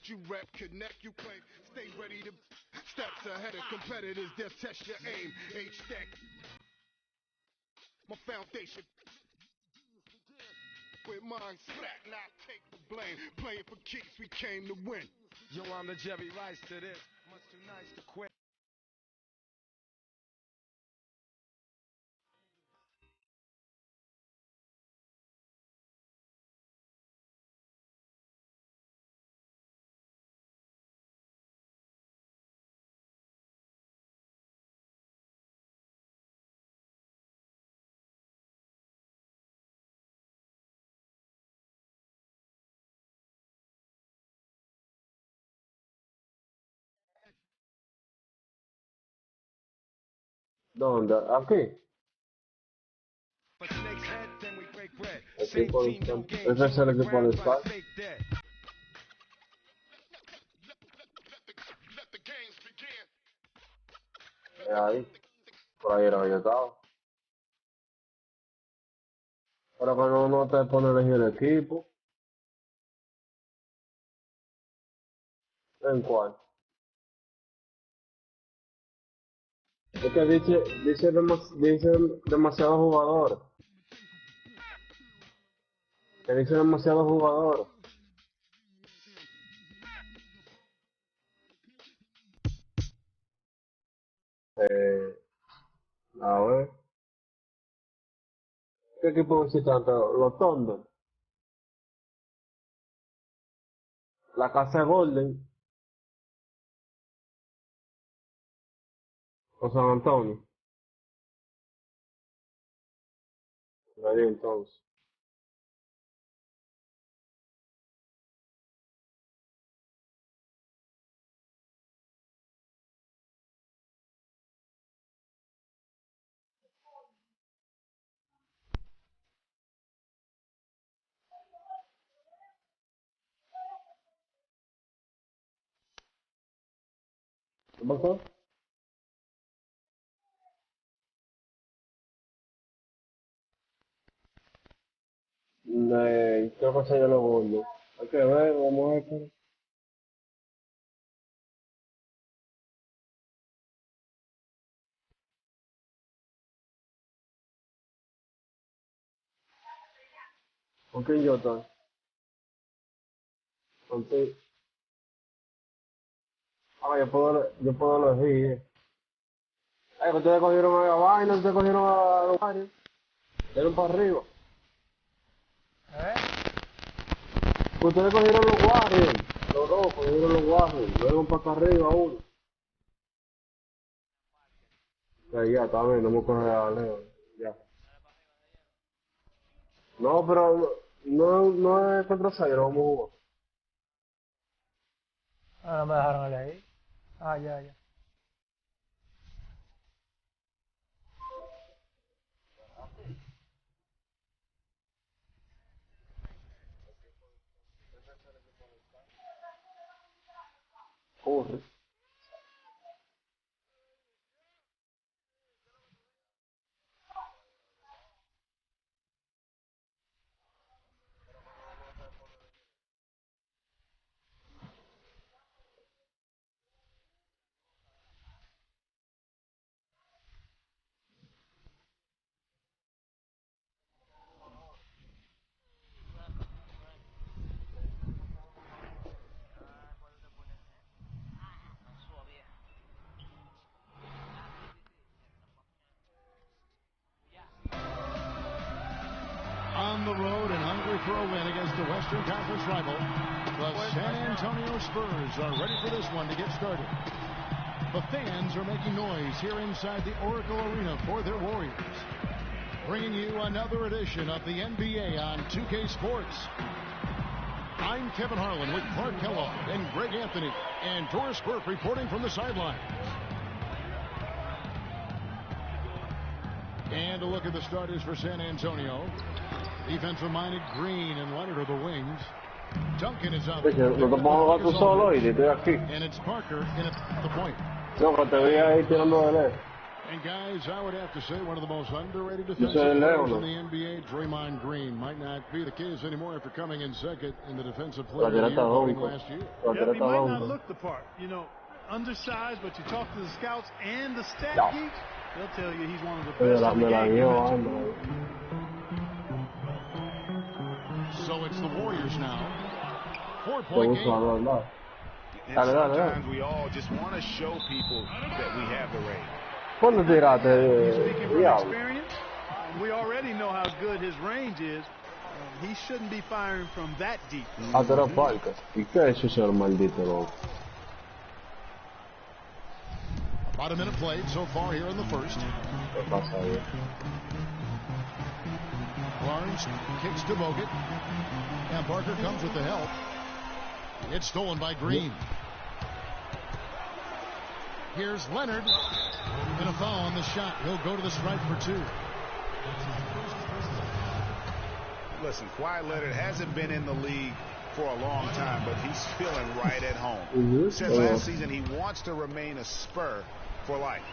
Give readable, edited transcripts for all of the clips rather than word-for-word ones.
You rep, connect, you claim, stay ready to steps ahead of competitors, they'll test your aim. H-Stack, my foundation with mine flat, not take the blame. Playing for keeps, we came to win. Yo, I'm the Jerry Rice to this. Much too nice to quit. ¿Dónde? Aquí. But snake's head, then we break bread. Same Equipo team, new de game. ese es Show el the equipo ground, de you gotta Star. fake that. Let the games begin. Ahí. Por ahí era yo estaba. Pero cuando uno te pone a elegir el equipo, ¿en cuál? Es que dice demasiados jugadores. Que dice demasiados jugadores. Eh, a ver. ¿Qué equipo visitante? Los Thunder. La Casa Golden. O San Antonio. Ahí entonces. ¿Qué pasó? Creo que se yo lo gordo. Hay que ver, vamos a ver. ¿Con quién yo estoy? Contigo. Ah, yo puedo elegir. Que ustedes cogieron a la vaina, ustedes cogieron a los Warriors. Dieron para arriba. Que ustedes cogieron los Warriors. Los dos cogieron los Warriors. Dieron para acá arriba uno. Que ya, está bien, no me coge a Leo. Ya. No, pero no es contra Zaire, vamos a jugar. Ah, no me dejaron elegir. Ah, ya, ya. Corre. On the road and hungry for a win against the Western Conference rival, the San Antonio Spurs are ready for this one to get started. The fans are making noise here inside the Oracle Arena for their Warriors. Bringing you another edition of the NBA on 2K Sports. I'm Kevin Harlan with Clark Kellogg and Greg Anthony, and Doris Burke reporting from the sidelines. And a look at the starters for San Antonio. Defensive-minded Green and Leonard are the wings. Duncan is out there. No te pongo a jugar tú solo y estoy aquí. And it's Parker in at the point. No, que te vi ahí tirando de lejos. And guys, I would have to say one of the most underrated defensive Leonard. players in the NBA, Draymond Green. Might not be the case anymore after coming in second in the defensive player of the year voting last year. Yeah, he might not look the part. You know, undersized, but you talk to the scouts and the stat geeks, they'll tell you he's one of the best in the game. So it's the Warriors now. 4-point game. And sometimes we all just want to show people that we have the range. ¿Cuándo tiraste? Speaking from experience, we already know how good his range is. He shouldn't be firing from that deep. Pero falta. ¿Y qué es eso, maldito loco? About a minute played so far here in the first. ¿Qué pasa ahí? Barnes kicks to Bogut. And Parker comes with the help. It's stolen by Green. Here's Leonard. And a foul on the shot. He'll go to the stripe for 2. Listen, Kawhi Leonard hasn't been in the league for a long time, but he's feeling right at home. Since last season, he wants to remain a Spur for life.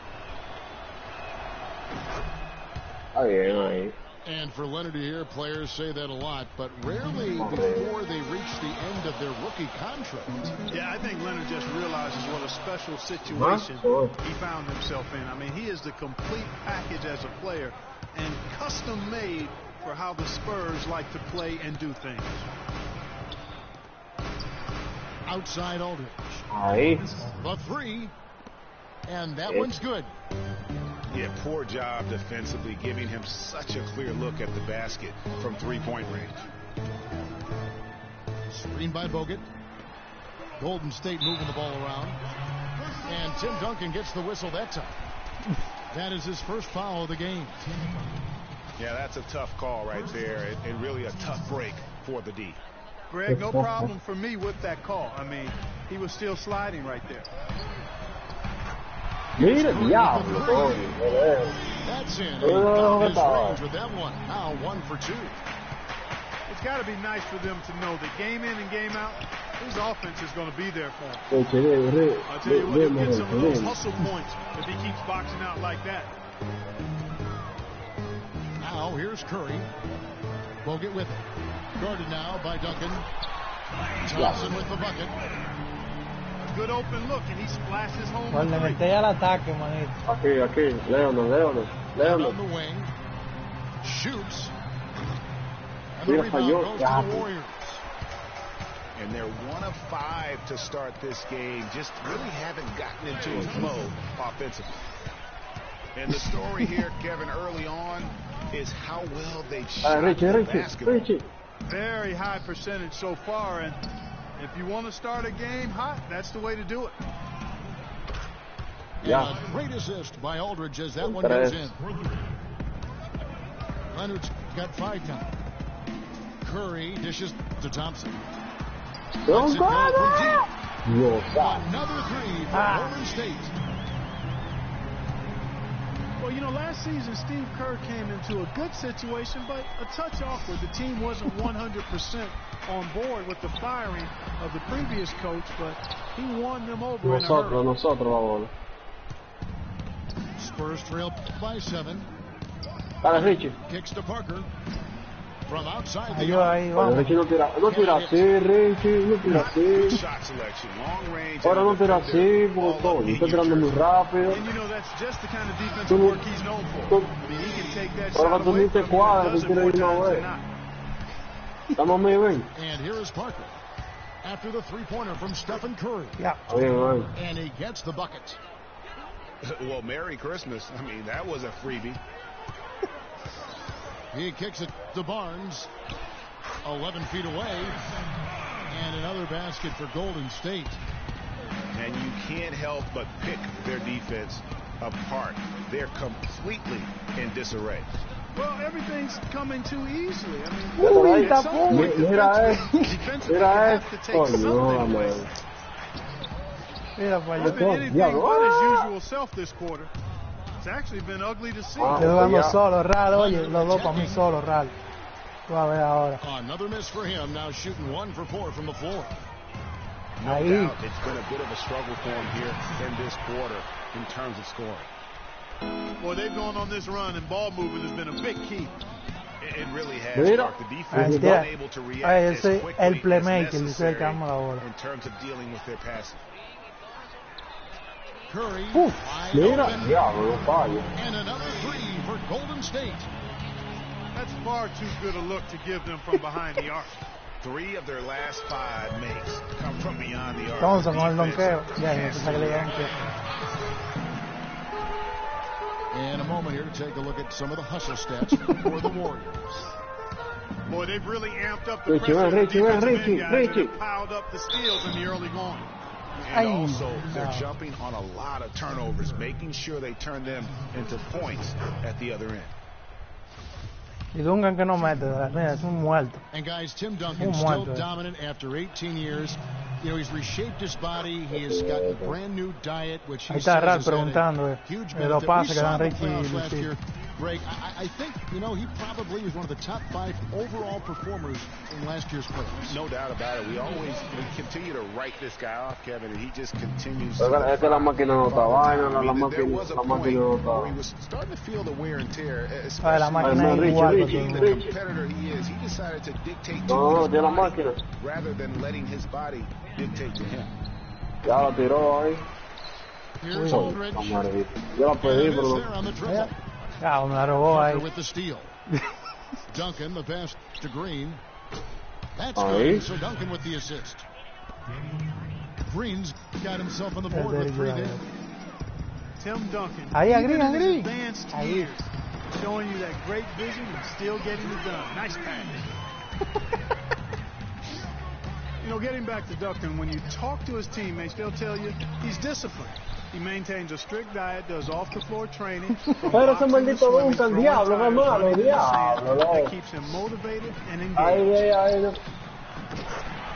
And for Leonard to hear players say that a lot, but rarely before they reach the end of their rookie contract. Yeah, I think Leonard just realizes what a special situation he found himself in. I mean, he is the complete package as a player and custom made for how the Spurs like to play and do things. Outside Aldridge. The 3. And that one's good. Yeah, poor job defensively, giving him such a clear look at the basket from three-point range. Screened by Bogut. Golden State moving the ball around. And Tim Duncan gets the whistle that time. That is his first foul of the game. Yeah, that's a tough call right there, and really a tough break for the D. Greg, no problem for me with that call. I mean, he was still sliding right there. Mira, diablo. That's in. Range with that one. Now 1 for 2. It's got to be nice for them to know that game in and game out, his offense is going to be there for him. I'll tell you what, he'll get some of those hustle points if he keeps boxing out like that. Now here's Curry. Bogut with it. Guarded now by Duncan. Johnson with the bucket. Good open look, and he splashes home. Pues le metí al ataque, manito. Aquí. Leonard. On the wing. Shoots. And the rebound goes to the Warriors. And they're 1 of 5 to start this game. Just really haven't gotten into a flow offensively. And the story here, Kevin, early on, is how well they've shot the basketball. Very high percentage so far, and if you want to start a game hot, that's the way to do it. Yeah. A great assist by Aldridge as that one goes in. Leonard's got 5 now. Curry dishes to Thompson. Another 3 for Golden State. Well, you know, last season Steve Kerr came into a good situation, but a touch awkward. The team wasn't 100% on board with the firing of the previous coach, but he won them over in a hurry. Spurs trail by 7. Kicks to Parker. From outside the Richie no tira así, Richie, no tira así. Shot selection, long range. Ahora no tira así, botón. Está tirando muy rápido. And you know that's just the kind of defensive work he's known for. I mean, he can take that shot Ahora tú away ni te from cuadras, tú him tienes una vez. Estamos muy bien. And here is Parker after the 3-pointer from Stephen Curry. Yeah. And he gets the bucket. Well, Merry Christmas. I mean, that was a freebie. He kicks it to Barnes, 11 feet away, and another basket for Golden State. And you can't help but pick their defense apart. They're completely in disarray. Well, everything's coming too easily. I mean, Mira esto. It's been anything but his usual self this quarter. It's actually been ugly to see. Quedamos solo, raro. Oye, los dos para mí solo, raro. Tú a ver ahora. Another miss for him. Now shooting 1 for 4 from the floor. No doubt it's been a bit of a struggle for him here in this quarter in terms of scoring. Boy, they've gone on this run, and ball movement has been a big key. It really has. Mira. Mark. The defense is unable to react as quickly el as playmaker, dice necessary el que ama la bola. in terms of dealing with their passing. Curry, Mira, wide open, diablo, no fallo. and another three for Golden State. That's far too good a look to give them from behind the arc. 3 of their last 5 makes come from beyond the arc. Entonces, con el Defense donqueo. Ya, has no se que le llegan que. And a moment here to take a look at some of the hustle stats for the Warriors. Boy, they've really amped up the Richie, pressure. ven, Richie, ven, Defensive Richie, end guys Richie. have piled up the steals in the early going. And Ay, also, they're no. jumping on a lot of turnovers, making sure they turn them into points at the other end. Y Duncan que no mete, mira, es un muerto. And guys, Tim Duncan Un still muerto. dominant after 18 years. You know, he's reshaped his body. He has got a brand new diet, which he Ahí está says Ralph has had a preguntando huge de los benefit. pases We que saw dan in the Richie y playoffs last Luis. year. Greg, I think, you know, he probably was one of the top 5 overall performers in last year's playoffs. No doubt about it. We continue to write this guy off, Kevin, and he just continues Es que la máquina no está vaina, I la mean, there was a point máquina no where he está. was starting to feel the wear and tear, Ay, la especially máquina es Richie, igual. Richie. being porque- the competitor he is. He decided to dictate to No, his tiene la body máquina. rather than letting his body dictate to him. Ya la tiró ahí. Here's Uy, Aldridge. camarita. Yo la And pedí, it is pero there on the dribble. Ya, me la robó Parker ahí. with the steal. Duncan, the pass to Green. That's Ahí. good. So Duncan with the assist. Green's got himself on the board with 3 there. Tim Duncan, Ahí, even Green, in his Green. advanced Ahí. years, showing you that great vision and still getting it done. Nice pass. You know, getting back to Duncan, when you talk to his teammates, they'll tell you he's disciplined. He maintains a strict diet, does off-the-floor training. Pero ese maldito Duncan, diablo, qué malo, diablo, That loco. keeps him motivated and Ay, engaged. ay, ay.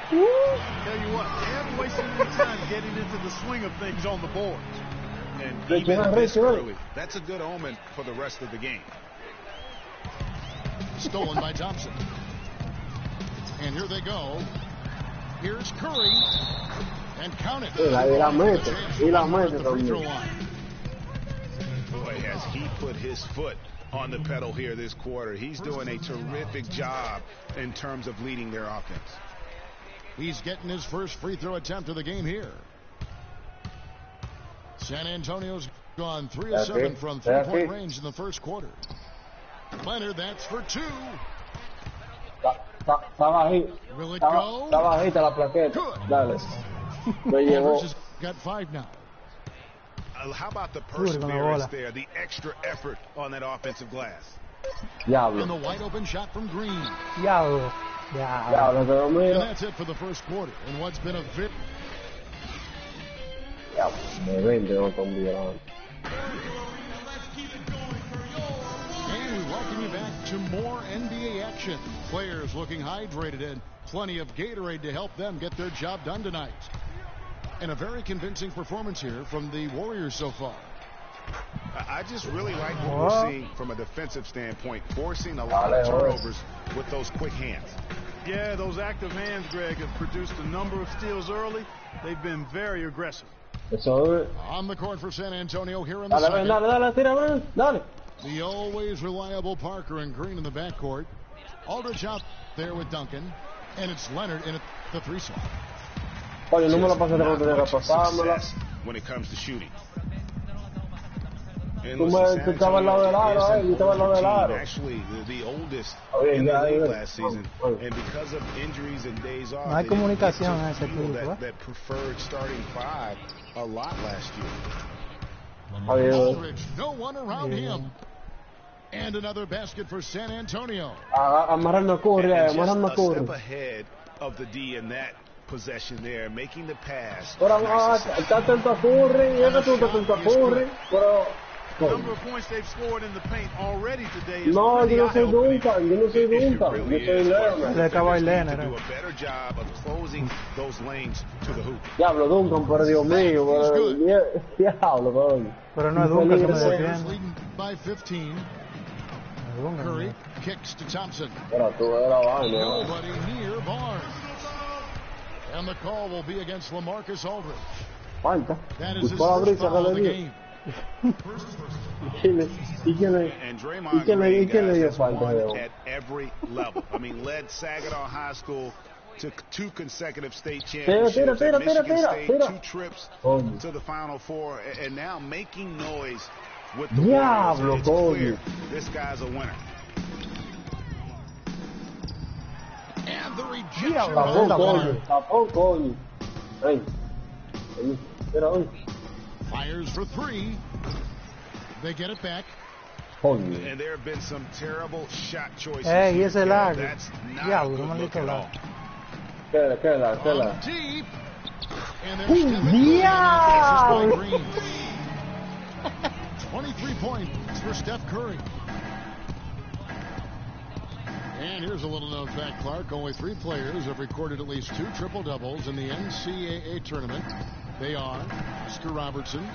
Tell you what, they haven't wasted any time getting into the swing of things on the boards. And Richie, even ven, this Richie, ven. early, that's a good omen for the rest of the game. Stolen by Thompson. And here they go. Here's Curry. And count it. Y la mete, y la mete The free throw también. line. Boy, has he put his foot on the pedal here this quarter. He's doing a terrific job in terms of leading their offense. He's getting his first free throw attempt of the game here. San Antonio's gone 3 of 7 from three-point range in the first quarter. Leonard, that's for 2. Está bajita. Will it Está go? bajita la plaqueta. Good. Dale. Me llegó. Aldridge has got 5 now. How about the con la perseverance bola. there, the extra effort on that offensive glass? And Diablo. the wide open shot from Green. Diablo. Diablo. Diablo, pero And mira. that's it for the first quarter. And what's been a very Diablo, de 20 no está un violado. And we welcome you back to more NBA action. Players looking hydrated and plenty of Gatorade to help them get their job done tonight. And a very convincing performance here from the Warriors so far. I just really like what What? we're seeing from a defensive standpoint, forcing a lot of turnovers with those quick hands. Yeah, those active hands, Greg, have produced a number of steals early. They've been very aggressive. Eso es. On the court for San Antonio here in the Dale, ven, second. dale, tira, ven, dale. The always reliable Parker and Green in the backcourt. Aldridge out there with Duncan. And it's Leonard in at the 3 slot. Oye, no me la pases de Not tenía que much pasármela. success when it comes to shooting. And Tú listen, tú estabas al lado del aro, San yo estaba al lado del Antonio aro. is actually the oldest Oye, in the ya, league ya. last season, Oye. and because of injuries and days off, No hay they didn't get comunicación to en ese feel equipo, that preferred starting 5 a lot last year. Oye, Aldridge, no one around him. And another basket for San Antonio. amarrar no corre, And amarrar no just a step corre. ahead of the D in that possession there, making the pass. Pero nice and está atento a Curry, es que tú estás atento a Curry, pero... The number of points they've scored in the paint already today is No, pretty yo no soy eye-opening. Duncan, yo no soy It Duncan, really yo soy is. Leonard. Le acaba el Defenders need Leonard, to do a better job of closing those lanes to the hoop. Diablo, Duncan, pero Dios mío, pero... Diablo, pero... Pero no es Duncan que me Peligro. Warriors defiende. leading by 15. No es Duncan, Curry no. kicks to Thompson. Pero tú eres la vaina. Nobody near Barnes. And the call will be against LaMarcus Aldridge. Falta. That is his Buscó la first brisa que foul le of the dio. game. ¿Y quién le And Draymond quién le Green, guys, dio has falta won de at every level. I mean, led Saginaw High School to 2 consecutive state championships. At Michigan State, 2 trips to the Final Four, and now making noise with the Warriors. It's clear this guy's a winner. And the rejection by Leonard. Tapón, coño. Ay. Mira, hoy. Fires for 3. They get it back. Coño. And there have been some terrible shot choices. Y ese lag. That's not Diablo, a good no look maldito at lag. all. Quédala. Deep. And there's Stephen Diablo. Curry. Green. 23 points for Steph Curry. And here's a little known fact, Clark. Only 3 players have recorded at least 2 triple-doubles in the NCAA tournament. They are Oscar Robertson,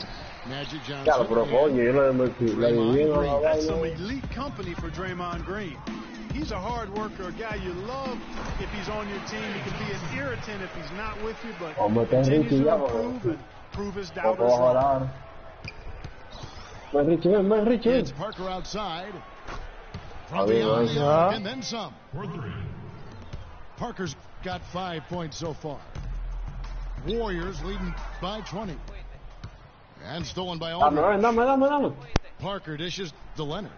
Magic Johnson, Claro, pero coño, yo no le That's some elite company for Draymond Green. He's a hard worker, a guy you love if he's on your team. He can be an irritant if he's not with you, but continues to improve and prove his doubters wrong. Ven, Richie. It's Parker outside. From beyond the arc and then some. Parker's got 5 points so far. Warriors leading by 20. And stolen by Aldridge. Dame. Parker dishes to Leonard.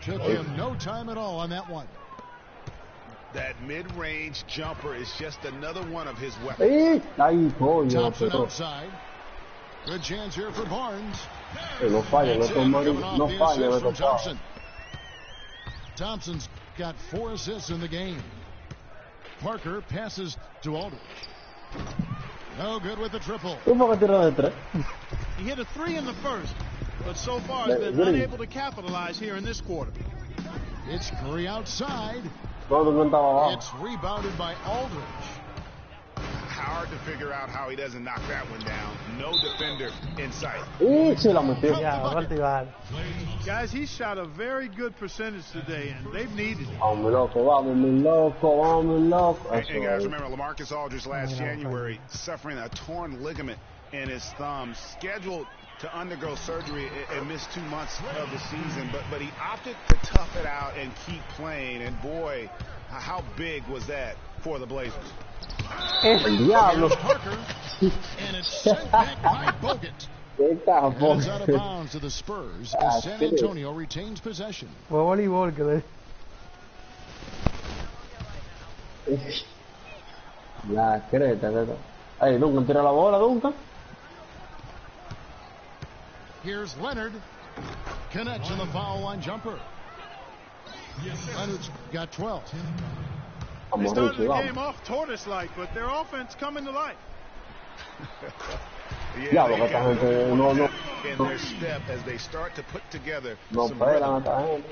Took him no time at all on that one. That mid-range jumper is just another one of his weapons. Ay, coño. Thompson outside. Good chance here for Barnes. No falla, That's it, coming off the falla, assist from Thompson. Thompson's got 4 assists in the game. Parker passes to Aldridge. No good with the triple. He hit a 3 in the first, but so far has been unable to capitalize here in this quarter. It's Curry outside. No, It's rebounded by Aldridge. Hard to figure out how he doesn't knock that one down. No defender in sight. se la metió. Ya, vertical. Guys, he shot a very good percentage today, and they've needed it. Vamos, loco. And guys, remember, LaMarcus Aldridge last January suffering a torn ligament in his thumb, scheduled to undergo surgery and miss 2 months of the season, but he opted to tough it out and keep playing, and boy, how big was that for the Blazers. El diablo. Parker, and it's sent back by Bogut. And it's out of bounds to the Spurs as San Antonio retains possession. Fue voleibol que le... La creta. Ay, Duncan tira la bola, Duncan. Here's Leonard. Connects on the foul line jumper. Leonard's got 12. They started the game off tortoise-like, but their offense coming to life. Yeah, they got in their step as they start to put together some rhythm.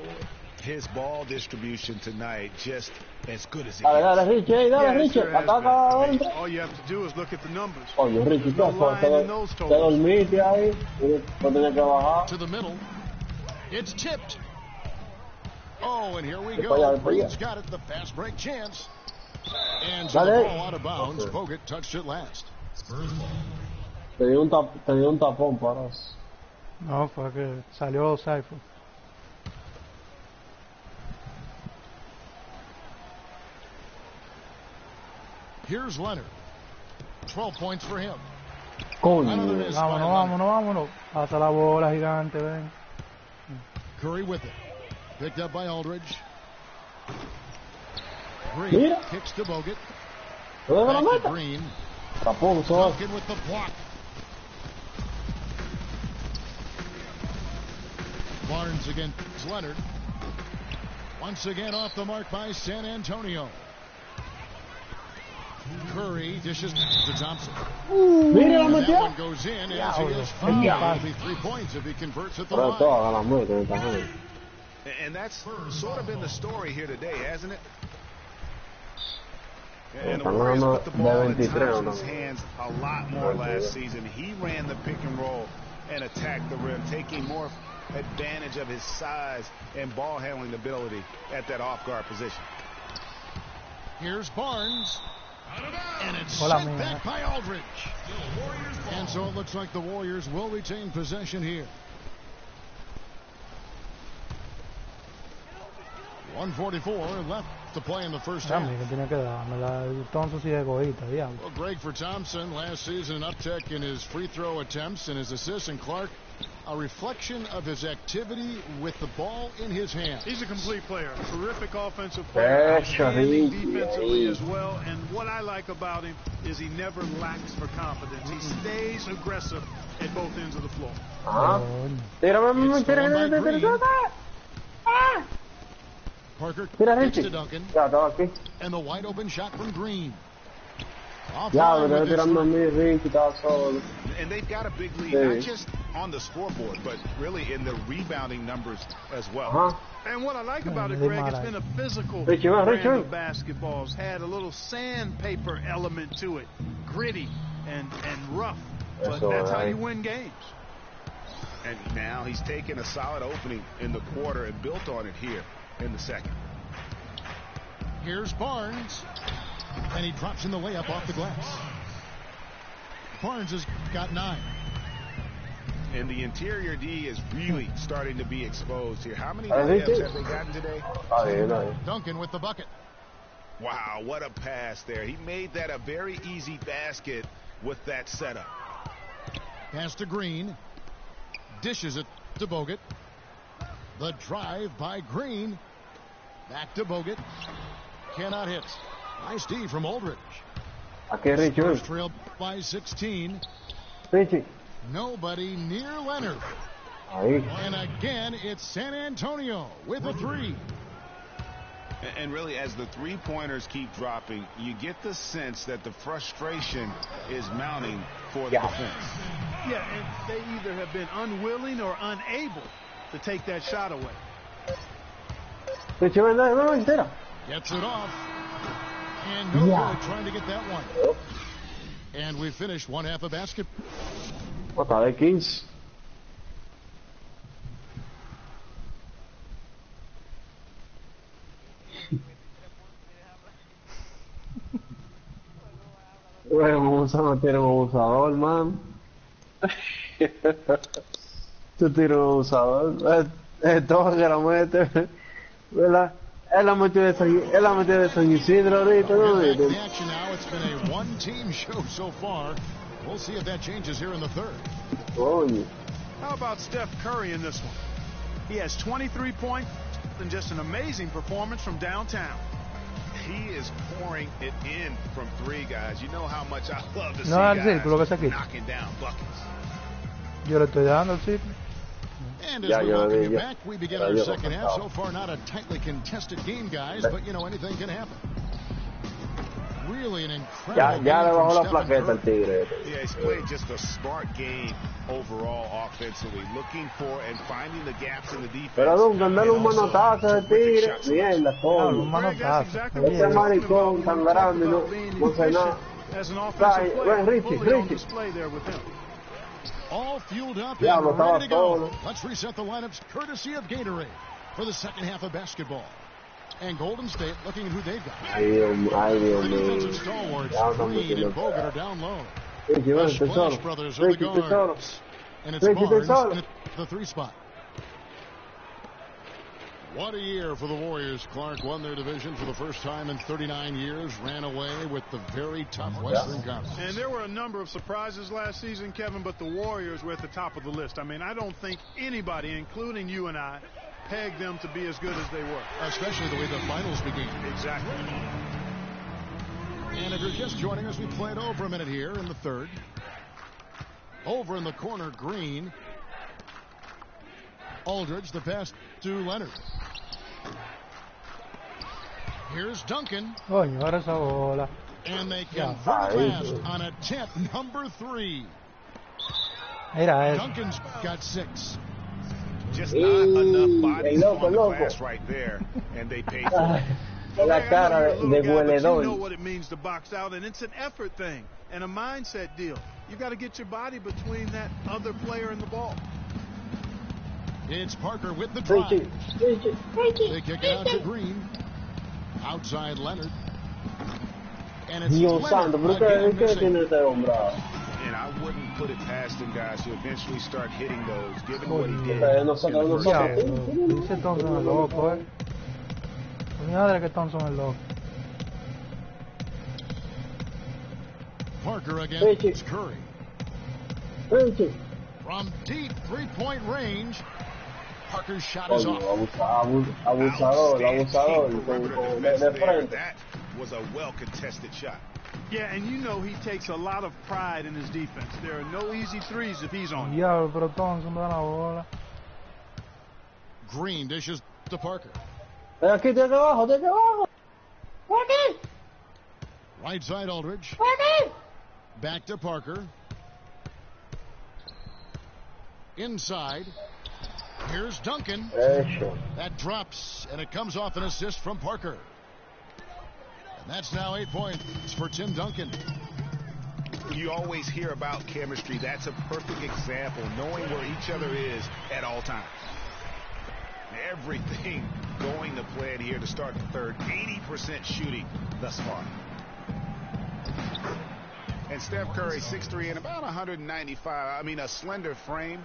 His ball distribution tonight just as good as it Dale, Richie, Sure has ataca. been. All you have to do is look at the numbers. Coño, Richie, No lying in those te totals. dormiste ahí, no tenía que bajar. To the middle. It's tipped. Oh, and here we go. Después Green's got it. The fast break chance. And so Dale. the ball out of bounds. Bogut touched it last. Te dio un tapón para eso. No, fue que salió Cypher. Here's Leonard. 12 points for him. Coño. Another miss by Vámonos. Hasta la bola gigante, ven. Curry with it. Picked up by Aldridge. Green Mira. kicks to Bogut. ¿Dónde la Back to meta? Green. Tapón, eso. Duncan with the block. Barnes against Leonard. Once again off the mark by San Antonio. Curry dishes to Thompson. Mira la And that metió. one goes in as he is fouled. It'll be 3 points if he converts at the Pero line. todas las mete, también. And that's sort of been the story here today, hasn't it? And the Warriors put the ball in Thompson's hands a lot more last season. He ran the pick and roll and attacked the rim, taking more advantage of his size and ball handling ability at that off-guard position. Here's Barnes. And it's Hola, sent mía. back by Aldridge. And so it looks like the Warriors will retain possession here. 1:44 left to play in the first half. También que tiene que dármela. Entonces sí es egoísta, diablo. Well, Greg, for Thompson, last season an uptick in his free throw attempts and his assists, and Clark, a reflection of his activity with the ball in his hands. He's a complete player, terrific offensive player, outstanding defensively as well. And what I like about him is he never lacks for confidence. He stays aggressive at both ends of the floor. Parker Mira, kicks Richie. to Duncan, Ya, estaba aquí. and the wide open shot from Green. Off Ya, line me with estoy his tirando a mí, Richie, estaba solo. And they've got a big lead, Sí. not just on the scoreboard, but really in the rebounding numbers as well. Ajá. And what I like about it, They Greg, it's might. been a physical Richie, man, brand Richie. of basketballs. Had a little sandpaper element to it, gritty and rough. But That's all that's how right. you win games. And now he's taken a solid opening in the quarter and built on it here in the second. Here's Barnes, and he drops in the layup off the glass. Barnes has got 9. And the interior D is really starting to be exposed here. How many I think layups it- have they gotten today? Está bien, está bien. Duncan with the bucket. Wow, what a pass there. He made that a very easy basket with that setup. Pass to Green. Dishes it to Bogut. The drive by Green. Back to Bogut. Cannot hit. Nice D from Aldridge. Aquí, Richie, Spurs ven. trail by 16. Richie. Nobody near Leonard. Ahí. And again, it's San Antonio with a 3. And really, as the three-pointers keep dropping, you get the sense that the frustration is mounting for the Yeah. defense. Yeah, and they either have been unwilling or unable to take that shot away. Richie, ven, dale, ven, entera. Gets it off. And no Yeah. good trying to get that one. And we finished one half of basketball. Está de 15. Bueno, Musa tiene un abusador, man. Tú tienes un abusador. Todo que la mete, ¿verdad? Él la metió de San Isidro ahorita, ¿no? We're back in the action now. It's been a one-team show so far. We'll see if that changes here in the third. Oye. How about Steph Curry in this one? He has 23 points and just an amazing performance from downtown. He is pouring it in from three, guys. You know how much I love to see No, al guys círculo que se quita. knocking down buckets. Yo le estoy dando el sitio. And as Yeah, we yeah, welcome yeah. you back, we begin Yeah, our yeah. second half. So far, not a tightly contested game, guys, but, you know, anything can happen. Really an incredible Ya le game bajó la from plaqueta Stephen al tigre. Yeah, he's played just a smart game overall offensively, looking for and finding the gaps in the defense. Pero Duncan, dale un And also manotazo al terrific tigre. shots. Mierda, Claro, coño. un Greg, that's manotazo. exactly what Ese we're talking maricón about tan when we talk grande, no, about being no sé efficient nada. as an Right, offensive player. well, Richie, Fully on Richie. display there with him. All fueled up Diablo, and ready to estaba go. solo. Let's reset the lineups courtesy of Gatorade for the second half of basketball. And Golden State looking at who they've got. Ay, Dios The defensive mío. stalwarts, Ya no Green me and Bogut are down low. Richie, The ven, estoy Splash solo. Brothers are the Richie, estoy solo. guards. And it's Ricky, estoy Barnes solo. in the 3 spot. What a year for the Warriors. Clark won their division for the first time in 39 years, ran away with the very tough Western Conference. And there were a number of surprises last season, Kevin, but the Warriors were at the top of the list. I mean, I don't think anybody, including you and I, pegged them to be as good as they were. Especially the way the finals began. Exactly. And if you're just joining us, we played over a minute here in the third. Over in the corner, Green. Aldridge, the pass to Leonard. Here's Duncan. Coño, ahora esa bola. And they Yeah. convert at last on attempt number 3. Mira eso. Duncan's got 6. Just not enough bodies loco, on the loco. glass right there, and they paid for it. La Greg, I know cara you're a de little guy, but you know hueledor. what it means to box out, and it's an effort thing and a mindset deal. You got to get your body between that other player and the ball. It's Parker with the drive. Richie, They kick it out to Green. Outside Leonard. And it's Dios santo, Leonard ¿pero again qué missing. tiene este hombre? And I wouldn't put it past him, guys, to eventually start hitting those, given what he did. No in the saca, no first saca. half. Diablo. Ese Thompson es loco, Mi madre que Thompson es loco. Parker against Curry. Richie. From deep three-point range, Parker's shot is off. Abusador. Outstanding perimeter defense De there. frente. That was a well-contested shot. Yeah, and you know he takes a lot of pride in his defense. There are no easy threes if he's on. Diablo, pero Thompson me da la bola. Green dishes to Parker. De aquí abajo. Aquí. Right side Aldridge. Back to Parker. Inside. Here's Duncan. Eso. That drops, and it comes off an assist from Parker. And that's now 8 points for Tim Duncan. You always hear about chemistry. That's a perfect example, knowing where each other is at all times. Everything going to plan here to start the third. 80% shooting thus far. And Steph Curry, 6'3" and about 195. I mean, a slender frame.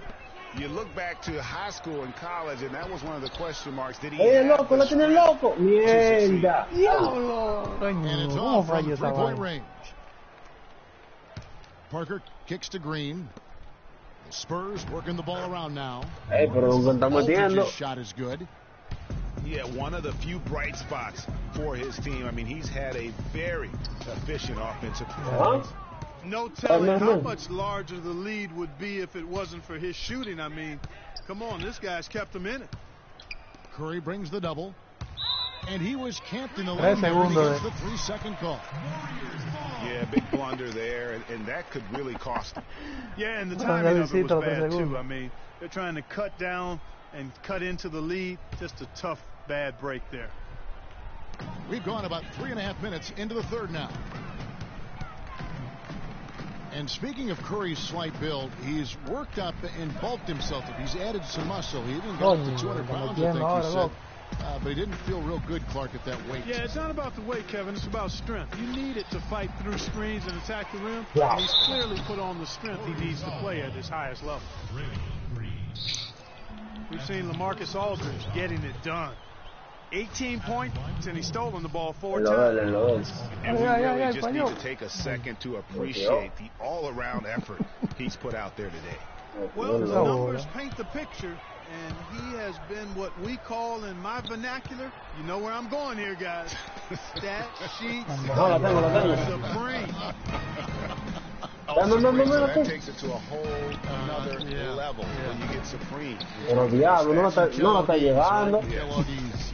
You look back to high school and college, and that was one of the question marks. Did he have Loco, the lo tiene strength loco. to Mierda. Diablo. And it's ¿Cómo off from falló esa three-point vaina? range. Parker kicks to Green. The Spurs working the ball around now. Pero nunca estamos metiendo. Aldridge's shot is good. Yeah, one of the few bright spots for his team. I mean, he's had a very efficient offensive performance. No telling how much larger the lead would be if it wasn't for his shooting. I mean, come on, this guy's kept him in it. Curry brings the double. And he was camped in the 3 lane there and he segundos. gets the 3-second call. Yeah, big blunder there, and that could really cost him. Yeah, and the Son timing of it was Gavisito, bad, too. segundo. I mean, they're trying to cut down and cut into the lead. Just a tough, bad break there. We've gone about 3.5 minutes into the third now. And speaking of Curry's slight build, he's worked up and bulked himself up. He's added some muscle. He didn't get up to 200 pounds, I think he said. But he didn't feel real good, Clark, at that weight. Yeah, it's not about the weight, Kevin. It's about strength. You need it to fight through screens and attack the rim. Yeah. And he's clearly put on the strength he needs to play at his highest level. We've seen LaMarcus Aldridge getting it done. 18 points, and he's stolen the ball 4 times. And we Yeah, yeah, really yeah, just need falló. to take a second to appreciate the all-around effort he's put out there today. Well, the No. numbers paint the picture, and he has been what we call in my vernacular, you know where I'm going here, guys, stat sheet La tengo. supreme. So that takes it to a whole another level when you get supreme. Pero diablo, no la está llegando. Yeah, well, he's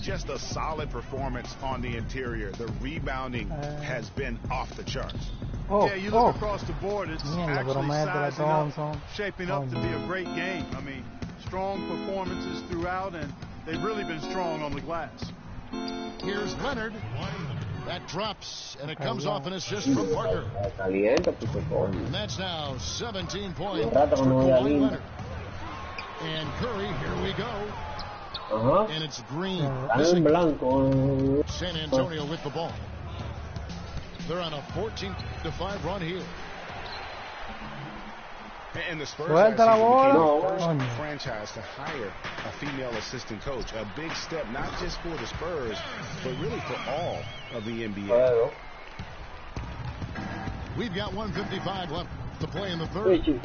Just a solid performance on the interior. The rebounding has been off the charts. Oh, Yeah, you look across the board, it's Mierda, pero actually métele, sizing up, Thompson. shaping up to be a great game. I mean, strong performances throughout, and they've really been strong on the glass. Here's Leonard. That drops, and it comes off an assist from Parker. Caliente, puto coño. And that's now 17 points Rato for que no voy a Kawhi ir. Leonard. And Curry, here we go. Ajá. And it's Green. Están en missing. blanco. San Antonio with the ball. They're on a 14-5 run here. And the Spurs Suelta la bola. No. the first Coño. franchise to hire a female assistant coach. A big step, not just for the Spurs, but really for all of the NBA. Bueno. We've got 1:55 left to play in the third. Richie.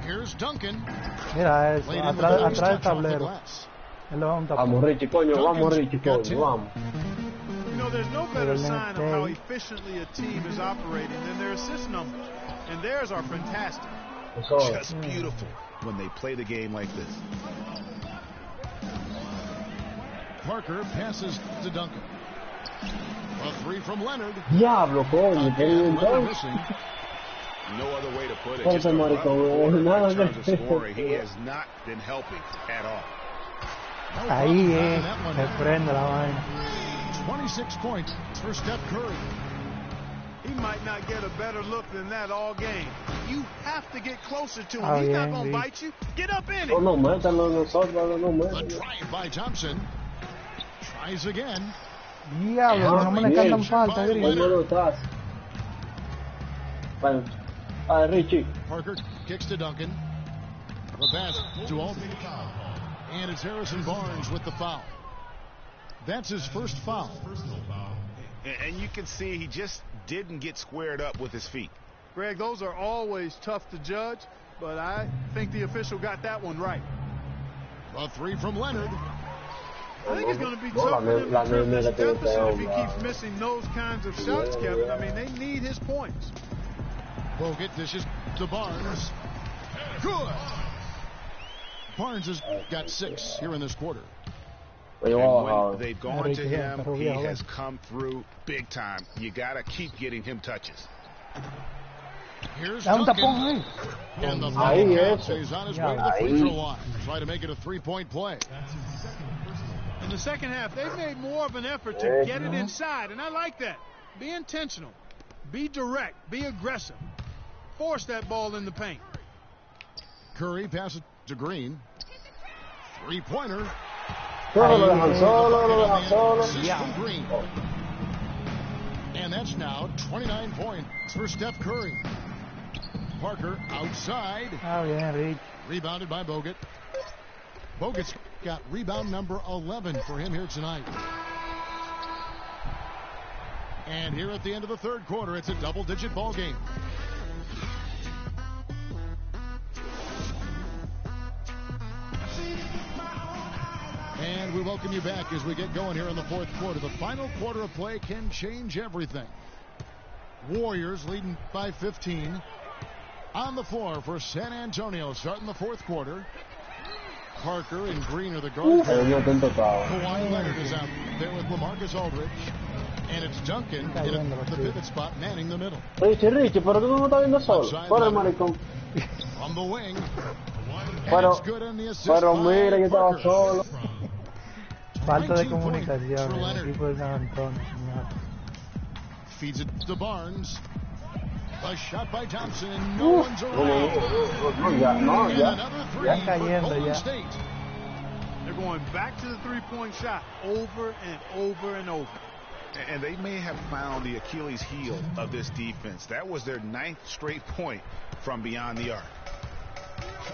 Here's Duncan. Mira eso, Laid in the atrás, bonus atrás del touch off the tablero. glass. Él lo va a un tapón. Vamos, Richie, coño. Vamos, Richie, Got coño. two. Vamos. You know, there's no better Pero sign of how Nate. efficiently a team is operating than their assist numbers. And theirs are fantastic. Eso. Just beautiful when they play the game like this. Parker passes to Duncan. A three from Leonard. Diablo, coño. Tiene un Leonard gol. missing. No other way to put it. Corta, Just a rough maricón. quarter in Nada terms de- of scoring. He has not been helping at all. No Ahí problem knocking that one se down. prende la vaina. 26 points for Steph Curry. He might not get a better look than that all game. You have to get closer to him. Oh, He's yeah, not going to indeed. bite you. Get up in No it. nos metan nosotros, no nos The metan. drive by Thompson. Tries again. Diablo, que no me le Bien. cantan falta, ¿Cómo Gris. no estás? Bueno. Richie. Parker kicks to Duncan. The pass to Aldridge. And it's Harrison Barnes with the foul. That's his first foul. And you can see he just didn't get squared up with his feet. Greg, those are always tough to judge, but I think the official got that one right. A three from Leonard. I think it's going to be tough for them to turn this deficit if he keeps missing those kinds of shots, Kevin. I mean, they need his points. Bogut dishes to Barnes. Good. Barnes has got 6 here in this quarter. And when they've gone to him, he has come through big time. You got to keep getting him touches. Here's Duncan. And the foul counts. He's on his way to the free throw line. Try to make it a 3-point play. In the second half, they've made more of an effort to get it inside, and I like that. Be intentional. Be direct. Be aggressive. Force that ball in the paint. Curry passes to Green. 3-pointer. Green. And that's now 29 points for Steph Curry. Parker outside. Rebounded by Bogut. Bogut's got rebound number 11 for him here tonight. And here at the end of the third quarter, it's a double-digit ball game. And we welcome you back as we get going here in the fourth quarter. The final quarter of play can change everything. Warriors leading by 15. On the floor for San Antonio starting the fourth quarter. Parker and Green are the guards. Kawhi Leonard is out there with LaMarcus Aldridge. And it's Duncan in the pivot spot, manning the middle. From the wing. And it's good on the assist by Parker. Falta de comunicación en el equipo de San Antonio. Feeds it to Barnes. A shot by Thompson, and no one's around. And another three for Golden State. They're going back to the three-point shot over and over and over. And they may have found the Achilles heel of this defense. That was their 9th straight point from beyond the arc.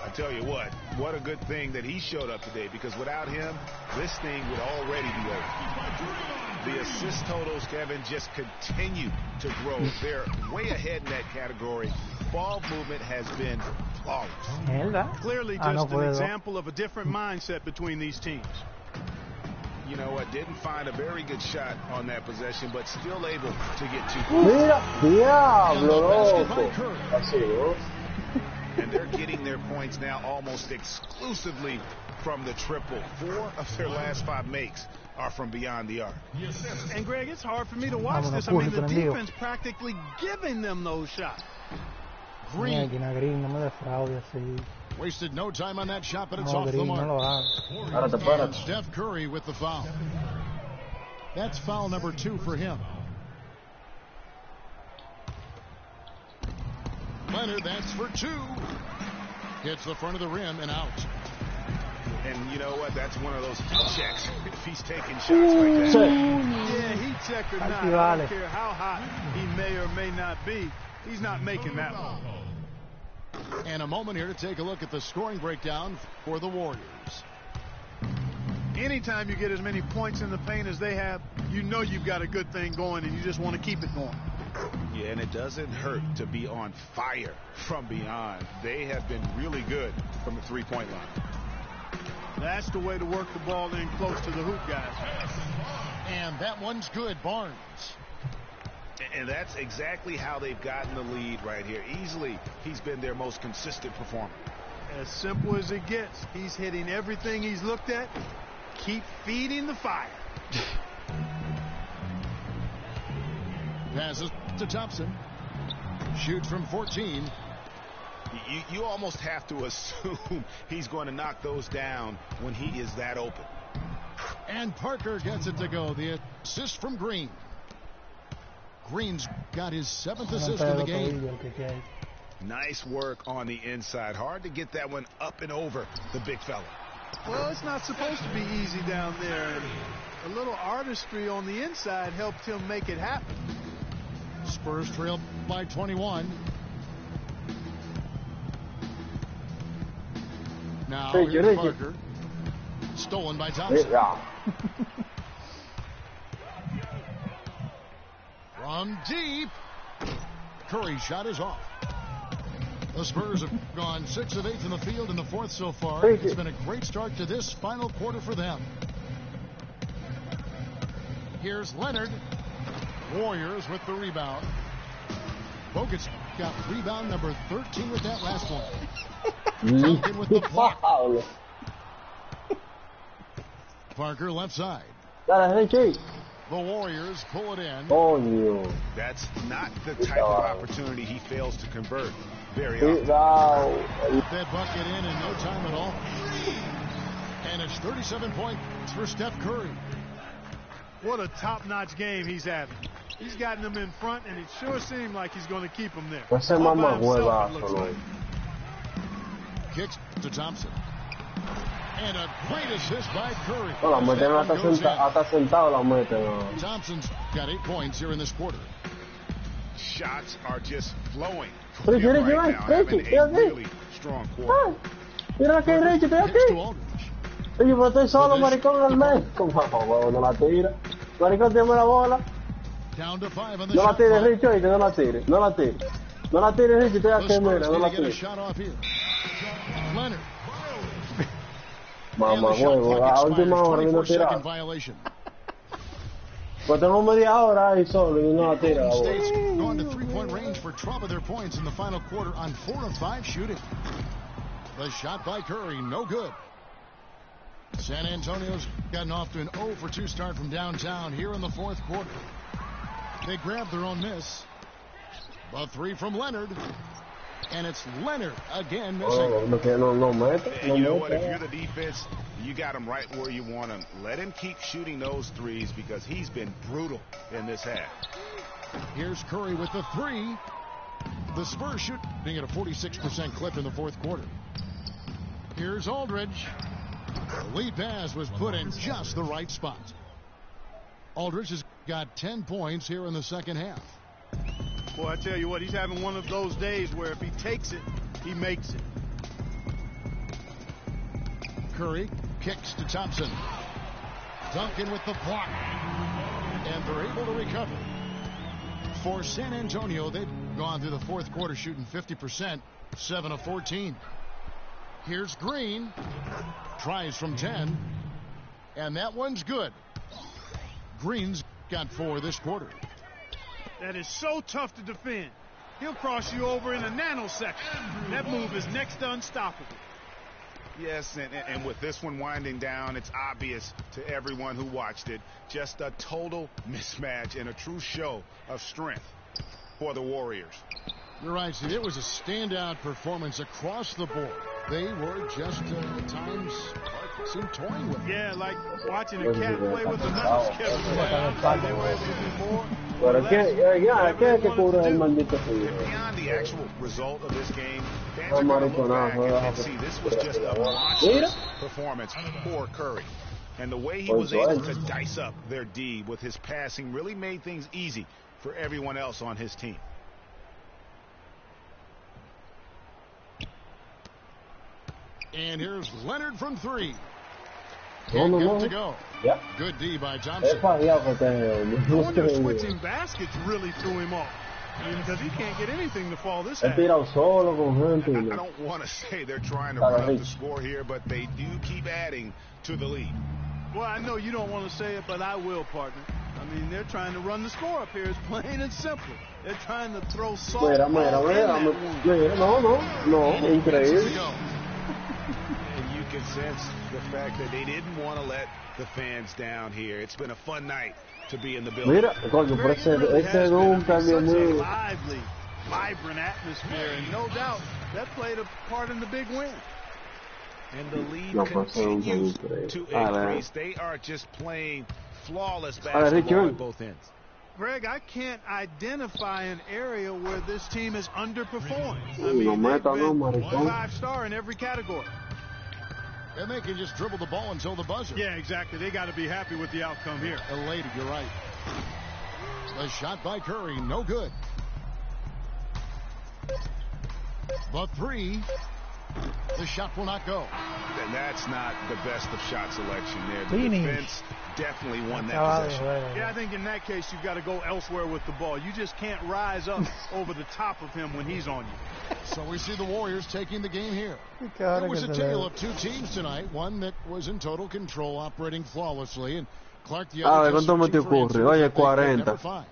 I tell you what a good thing that he showed up today, because without him, this thing would already be over. The assist totals, Kevin, just continue to grow. They're way ahead in that category. Ball movement has been flawless. Clearly just an example of a different mindset between these teams. You know what? Didn't find a very good shot on that possession, but still able to get 2 points. And they're getting their points now almost exclusively from the triple. 4 of their last 5 makes are from beyond the arc. And Greg, it's hard for me to watch this. I mean, the defense practically giving them those shots. Green. Wasted no time on that shot, but it's off the mark. And Steph Curry with the foul. That's foul number 2 for him. Leonard, that's for 2. Hits the front of the rim and out. And you know what? That's one of those checks. If he's taking shots like that. Yeah, he checked or not. I don't care how hot he may or may not be. He's not making that one. And a moment here to take a look at the scoring breakdown for the Warriors. Anytime you get as many points in the paint as they have, you know you've got a good thing going, and you just want to keep it going. Yeah, and it doesn't hurt to be on fire from beyond. They have been really good from the three-point line. That's the way to work the ball in close to the hoop, guys. And that one's good, Barnes. And that's exactly how they've gotten the lead right here. Easily, he's been their most consistent performer. As simple as it gets. He's hitting everything he's looked at. Keep feeding the fire. Passes to Thompson. Shoots from 14. You almost have to assume he's going to knock those down when he is that open. And Parker gets it to go. The assist from Green. Green's got his 7th assist in the game. Nice work on the inside. Hard to get that one up and over the big fella. Well, it's not supposed to be easy down there. And a little artistry on the inside helped him make it happen. Spurs trail by 21. Now here's Parker. Stolen by Thompson. Ya. From deep. Curry's shot is off. The Spurs have gone 6 of 8 in the field in the fourth so far. It's been a great start to this final quarter for them. Here's Leonard. Warriors with the rebound. Bogut's got rebound number 13 with that last one. Duncan with the block. Parker left side. Dale, Ricky. The Warriors pull it in. Coño. That's not the type of opportunity he fails to convert very often. That bucket in no time at all. And it's 37 points for Steph Curry. What a top-notch game he's having. He's gotten them in front, and it sure seemed like he's going to keep them there. Ese All by mamá himself, it looks huevazo, like. Kicks to Thompson. And a great assist by Curry. No, la meten hasta sentado la meten. Thompson's got 8 points here in this quarter. Shots are just flowing. Ricky, Right Ricky, now, having Ricky, a Ricky. really strong quarter. Mira que Ricky, estoy Kicks to aquí. Aldridge. Oye, pues estoy solo, maricón, en el medio. Como huevo, no la tira. Maricón, tiene la bola. Down to 5 on the No la shot tires, clock. Ricky, oíste, no la tires. No la tires. No la tires, Ricky, estoy The aquí, Spurs mira, no need la to get a tires. shot off here. Leonard. Mamá And the shot huevo, clock a última hora expires. vino a 24-second tirar. violation. Pues tengo media hora ahí solo y no la tira. Golden la bola. State's gone to three-point range for 12 of their points in the final quarter on 4 of 5 shooting. The shot by Curry, no good. San Antonio's gotten off to an 0 for 2 start from downtown here in the fourth quarter. They grabbed their own miss. The 3 from Leonard. And it's Leonard again missing. No mete. And you know what? If No you're the defense, you got him right where you want him. Let him keep shooting those threes because he's been brutal in this half. Here's Curry with the 3. The Spurs shooting at a 46% clip in the fourth quarter. Here's Aldridge. The lead pass was put in just the right spot. Aldridge has got 10 points here in the second half. Boy, I tell you what, he's having one of those days where if he takes it, he makes it. Curry kicks to Thompson. Duncan with the block. And they're able to recover. For San Antonio, they've gone through the fourth quarter shooting 50%, 7 of 14. Here's Green. Tries from 10. And that one's good. Green's got 4 this quarter. That is so tough to defend. He'll cross you over in a nanosecond. That move is next to unstoppable. Yes, and with this one winding down, it's obvious to everyone who watched it. Just a total mismatch and a true show of strength for the Warriors. You're right, Steve. It was a standout performance across the board. They were just at times seemed toying with it. Yeah, like watching a cat play with a mouse. They were able to do more. Pero ¿qué es que cubre el maldito frío? Beyond the actual result of this game, fans Oh, are going to look mariconazo, back and see this was just a monstrous Mira. performance for Curry. And the way he Oh, was able good. to dice up their D with his passing really made things easy for everyone else on his team. And here's Leonard from 3. No. To go. Ya. Good D by Es Thompson. fallado porque I wonder if switching baskets really threw him off. I mean, because he can't get anything to fall this He half. tirado solo con gente. I don't want to say they're trying to run up the score here, but they do keep adding to the lead. Well, I know you don't want to say it, but I will, partner. I mean, they're trying to run the score up here. It's plain and simple. They're trying to throw salt Mira, all in that wound. no, To increíble. go. And you can sense the fact that they didn't want to let the fans down here. It's been a fun night to be in the building. Mira, coño, pero Greg, it really has ese been. I mean, nunca, Dios such a mío. lively, vibrant atmosphere, and no doubt that played a part in the big win. And the lead No, pues, continues increíble. to A ver. increase. They are just playing flawless ver, Ricky, basketball ven. at both ends. Greg, I can't identify an area where this team has underperformed. I No mean, they've meta, no, been maricón. 5-star in every category. And they can just dribble the ball until the buzzer. Yeah, exactly. They got to be happy with the outcome here. Elated, you're right. The shot by Curry, no good. The 3. The shot will not go. then that's not the best of shot selection there. The Finish. defense definitely won that possession. Yeah, I think in that case you've got to go elsewhere with the ball. You just can't rise up over the top of him when he's on you. So we see the Warriors taking the game here. It was a tale of two teams tonight. One that was in total control, operating flawlessly, and Clark the other. ¿Cuánto metió Curry? Oye, 40.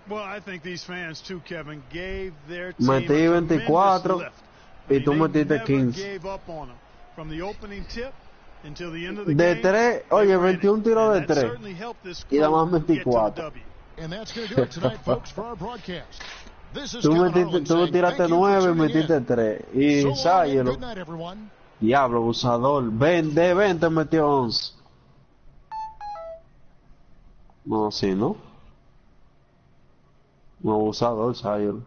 Well, I think these fans too, Kevin, gave their team Metí 24 y tú metiste 15. Gave up on them from the opening tip until the end of the De game. 3, oye, 21 tiros de 3 y nada más 24. And that's going to do it tonight, folks, for our broadcast. Tú tiraste 9 y metiste 3. Y Sayelo, diablo, abusador. De 20 metió 11. No, sí, ¿no? No, abusador, Sayelo.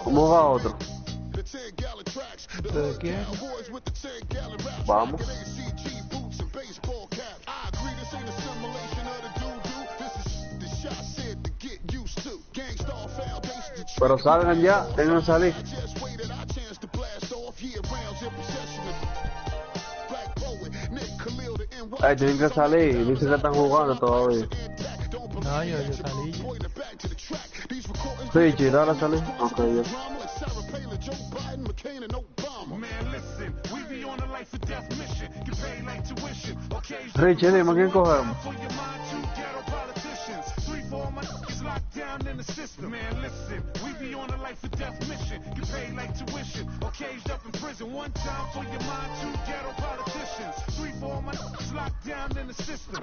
¿Cómo va otro? ¿De quién? Vamos. Pero salgan ya, tengan que salir. Ay, tienen que salir, dice que están jugando todavía. No, yo salí. Richie, dale a salir. Ok, ya. Richie, dime quién cogemos. Down in the system, man. Listen, we be on a life or death mission. Get paid like tuition, or caged up in prison. One time for your mind, two ghetto politicians. 3, 4 my locked down in the system.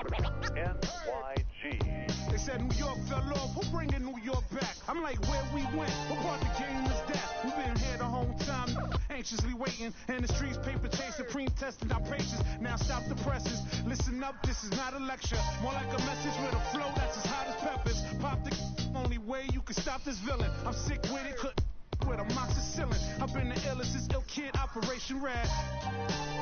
NYG. They said New York fell off. Who bringing New York back? I'm like, where we went? What part the game is that? We've been here the whole time, anxiously waiting. And the streets paper chase, supreme testing our patience. Now stop the presses. Listen up, this is not a lecture. More like a message with a flow that's as hot as peppers. Pop the only way you can stop this villain. I'm sick with it, couldn't with a moxicillin. I've been the illest, this ill kid, Operation Rad.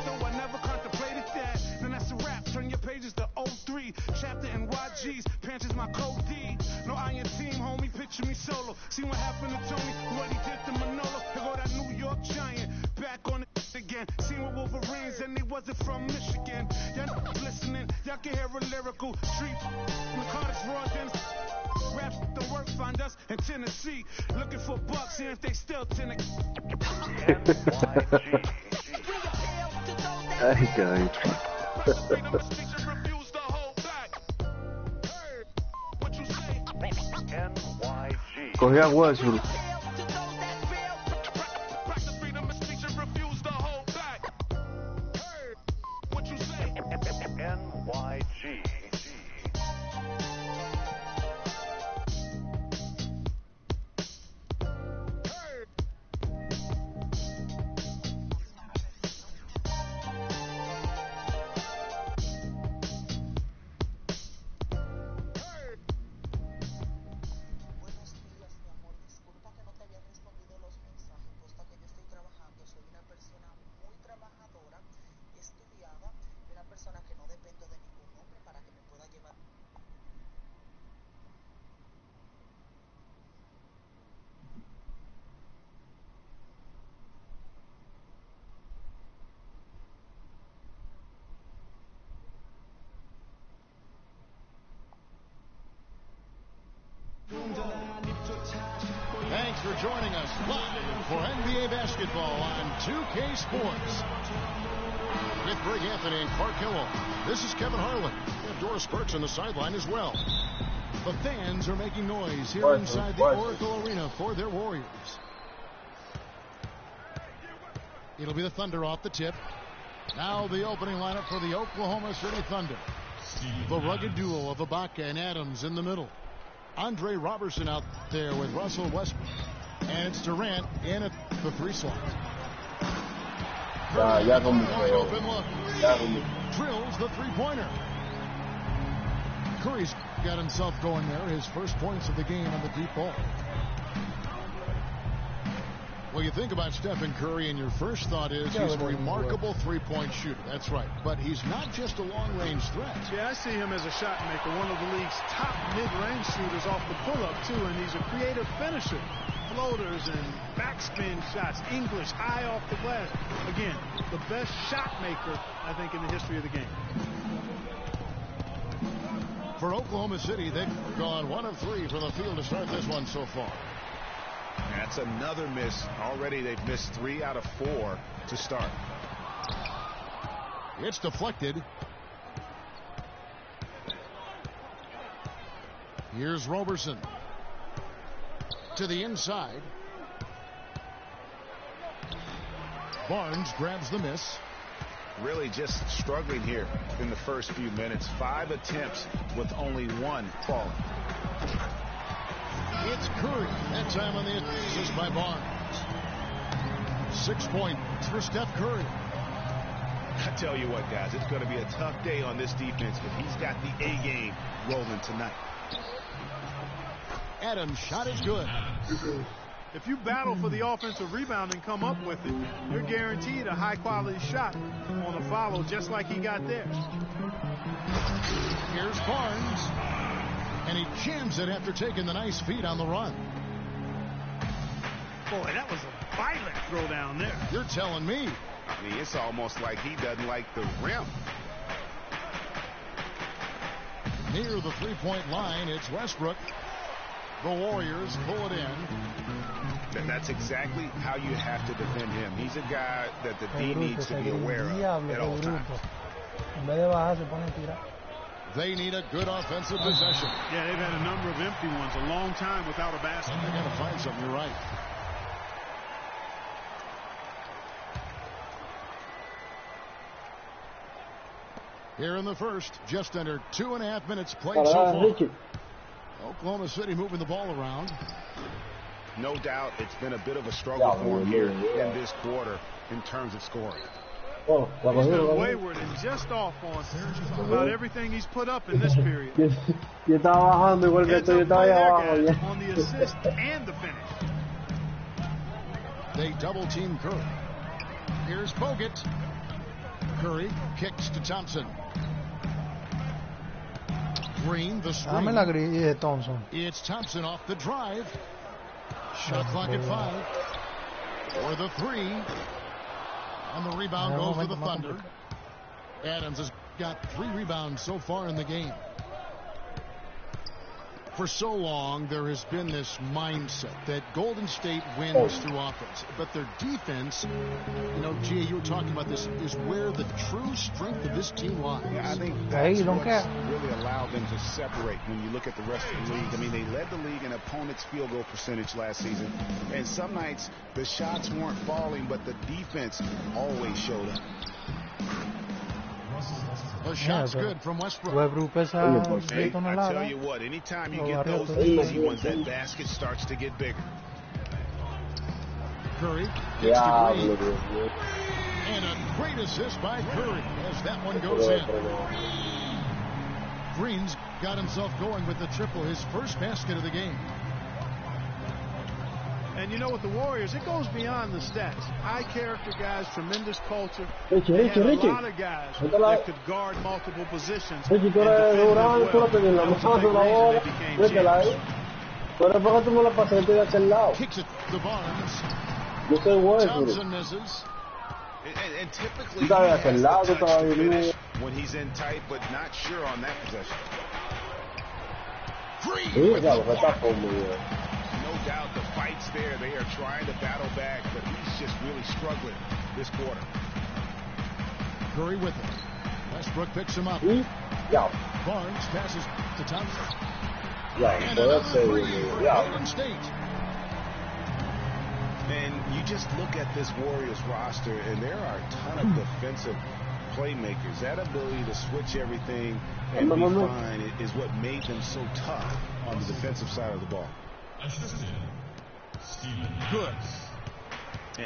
Though I never contemplated that. Then that's a wrap, turn your pages to 03. Chapter NYG's, Panthers my code D. No iron team, homie, picture me solo. See what happened to Tony, what he did to Manolo. Here go that New York Giant, back on it again. Seen with Wolverines and they wasn't from Michigan. Y'all listening, y'all can hear a lyrical street. Narcotics raw, then rap don't work, find us in Tennessee. Looking for bucks, and if they still Tennessee. Ay, caray. Cogí a Westbrook. Thanks for joining us live for NBA basketball on 2K Sports. With Greg Anthony and Clark Hill. This is Kevin Harlan. We have Doris Burks on the sideline as well. The fans are making noise here inside the Oracle Arena for their Warriors. It'll be the Thunder off the tip. Now the opening lineup for the Oklahoma City Thunder. The rugged duo of Ibaka and Adams in the middle. Andre Robertson out there with Russell Westbrook. And it's Durant in at the 3 slot. Wide open look. Drills the 3-pointer. Curry's got himself going there. His first points of the game on the deep ball. Well, you think about Stephen Curry, and your first thought is he's a remarkable 3-point shooter. That's right. But he's not just a long-range threat. Yeah, I see him as a shot maker, one of the league's top mid-range shooters off the pull-up, too, and he's a creative finisher. Floaters and backspin shots, English, high off the glass. Again, the best shot maker, I think, in the history of the game. For Oklahoma City, they've gone 1 of 3 from the field to start this one so far. That's another miss. Already they've missed 3 out of 4 to start. It's deflected. Here's Robertson. To the inside. Barnes grabs the miss. Really just struggling here in the first few minutes. 5 attempts with only 1 falling. It's Curry. That time on the assist by Barnes. 6 points for Steph Curry. I tell you what, guys, it's going to be a tough day on this defense, but he's got the A game rolling tonight. Adams' shot is good. If you battle for the offensive rebound and come up with it, you're guaranteed a high-quality shot on a follow, just like he got there. Here's Barnes. And he jams it after taking the nice feed on the run. Boy, that was a violent throw down there. You're telling me. I mean, it's almost like he doesn't like the rim. Near the 3-point line, it's Westbrook. The Warriors pull it in. And that's exactly how you have to defend him. He's a guy that the D needs to be aware of at all times. They need a good offensive possession. Yeah, they've had a number of empty ones, a long time without a basket. They got to find something. You're right. Here in the first, just under 2.5 minutes played so far. Oklahoma City moving the ball around. No doubt it's been a bit of a struggle for him here in this quarter in terms of scoring. He's been wayward and just off on about everything he's put up in this period. Yo estaba bajando igual que tú, yo estaba allá abajo ya. On the assist and the finish. They double team Curry. Here's Bogut. Curry kicks to Thompson. Green, the screen. Thompson. It's Thompson off the drive. Shot clock at 5. Or the 3. And the rebound goes to the Thunder. Adams has got 3 rebounds so far in the game. For so long, there has been this mindset that Golden State wins through offense. But their defense, you know, Gia, you were talking about this, is where the true strength of this team lies. Yeah, I think that's what's really allowed them to separate when you look at the rest of the league. I mean, they led the league in opponents' field goal percentage last season. And some nights, the shots weren't falling, but the defense always showed up. The shot's good from Westbrook. Hey, I tell you what, anytime you get those easy ones, that basket starts to get bigger. Curry gets to Green. And a great assist by Curry as that one goes in. Green's got himself going with the triple, his first basket of the game. And you know, with the Warriors, it goes beyond the stats. High character guys, tremendous culture. They had a lot of guys that could guard multiple positions and defend well. They became champions. Kicks it to Barnes. Thompson misses. And typically he has the touch to finish when he's in tight, but not sure on that possession. Green with the block. No doubt the fight's there. They are trying to battle back, but he's just really struggling this quarter. Curry with it. Westbrook picks him up. Barnes passes to Thompson. Ya, And puede another ser, three for ya. Golden State. And you just look at this Warriors roster, and there are a ton of defensive playmakers. That ability to switch everything and be fine is what made them so tough on the defensive side of the ball. Good.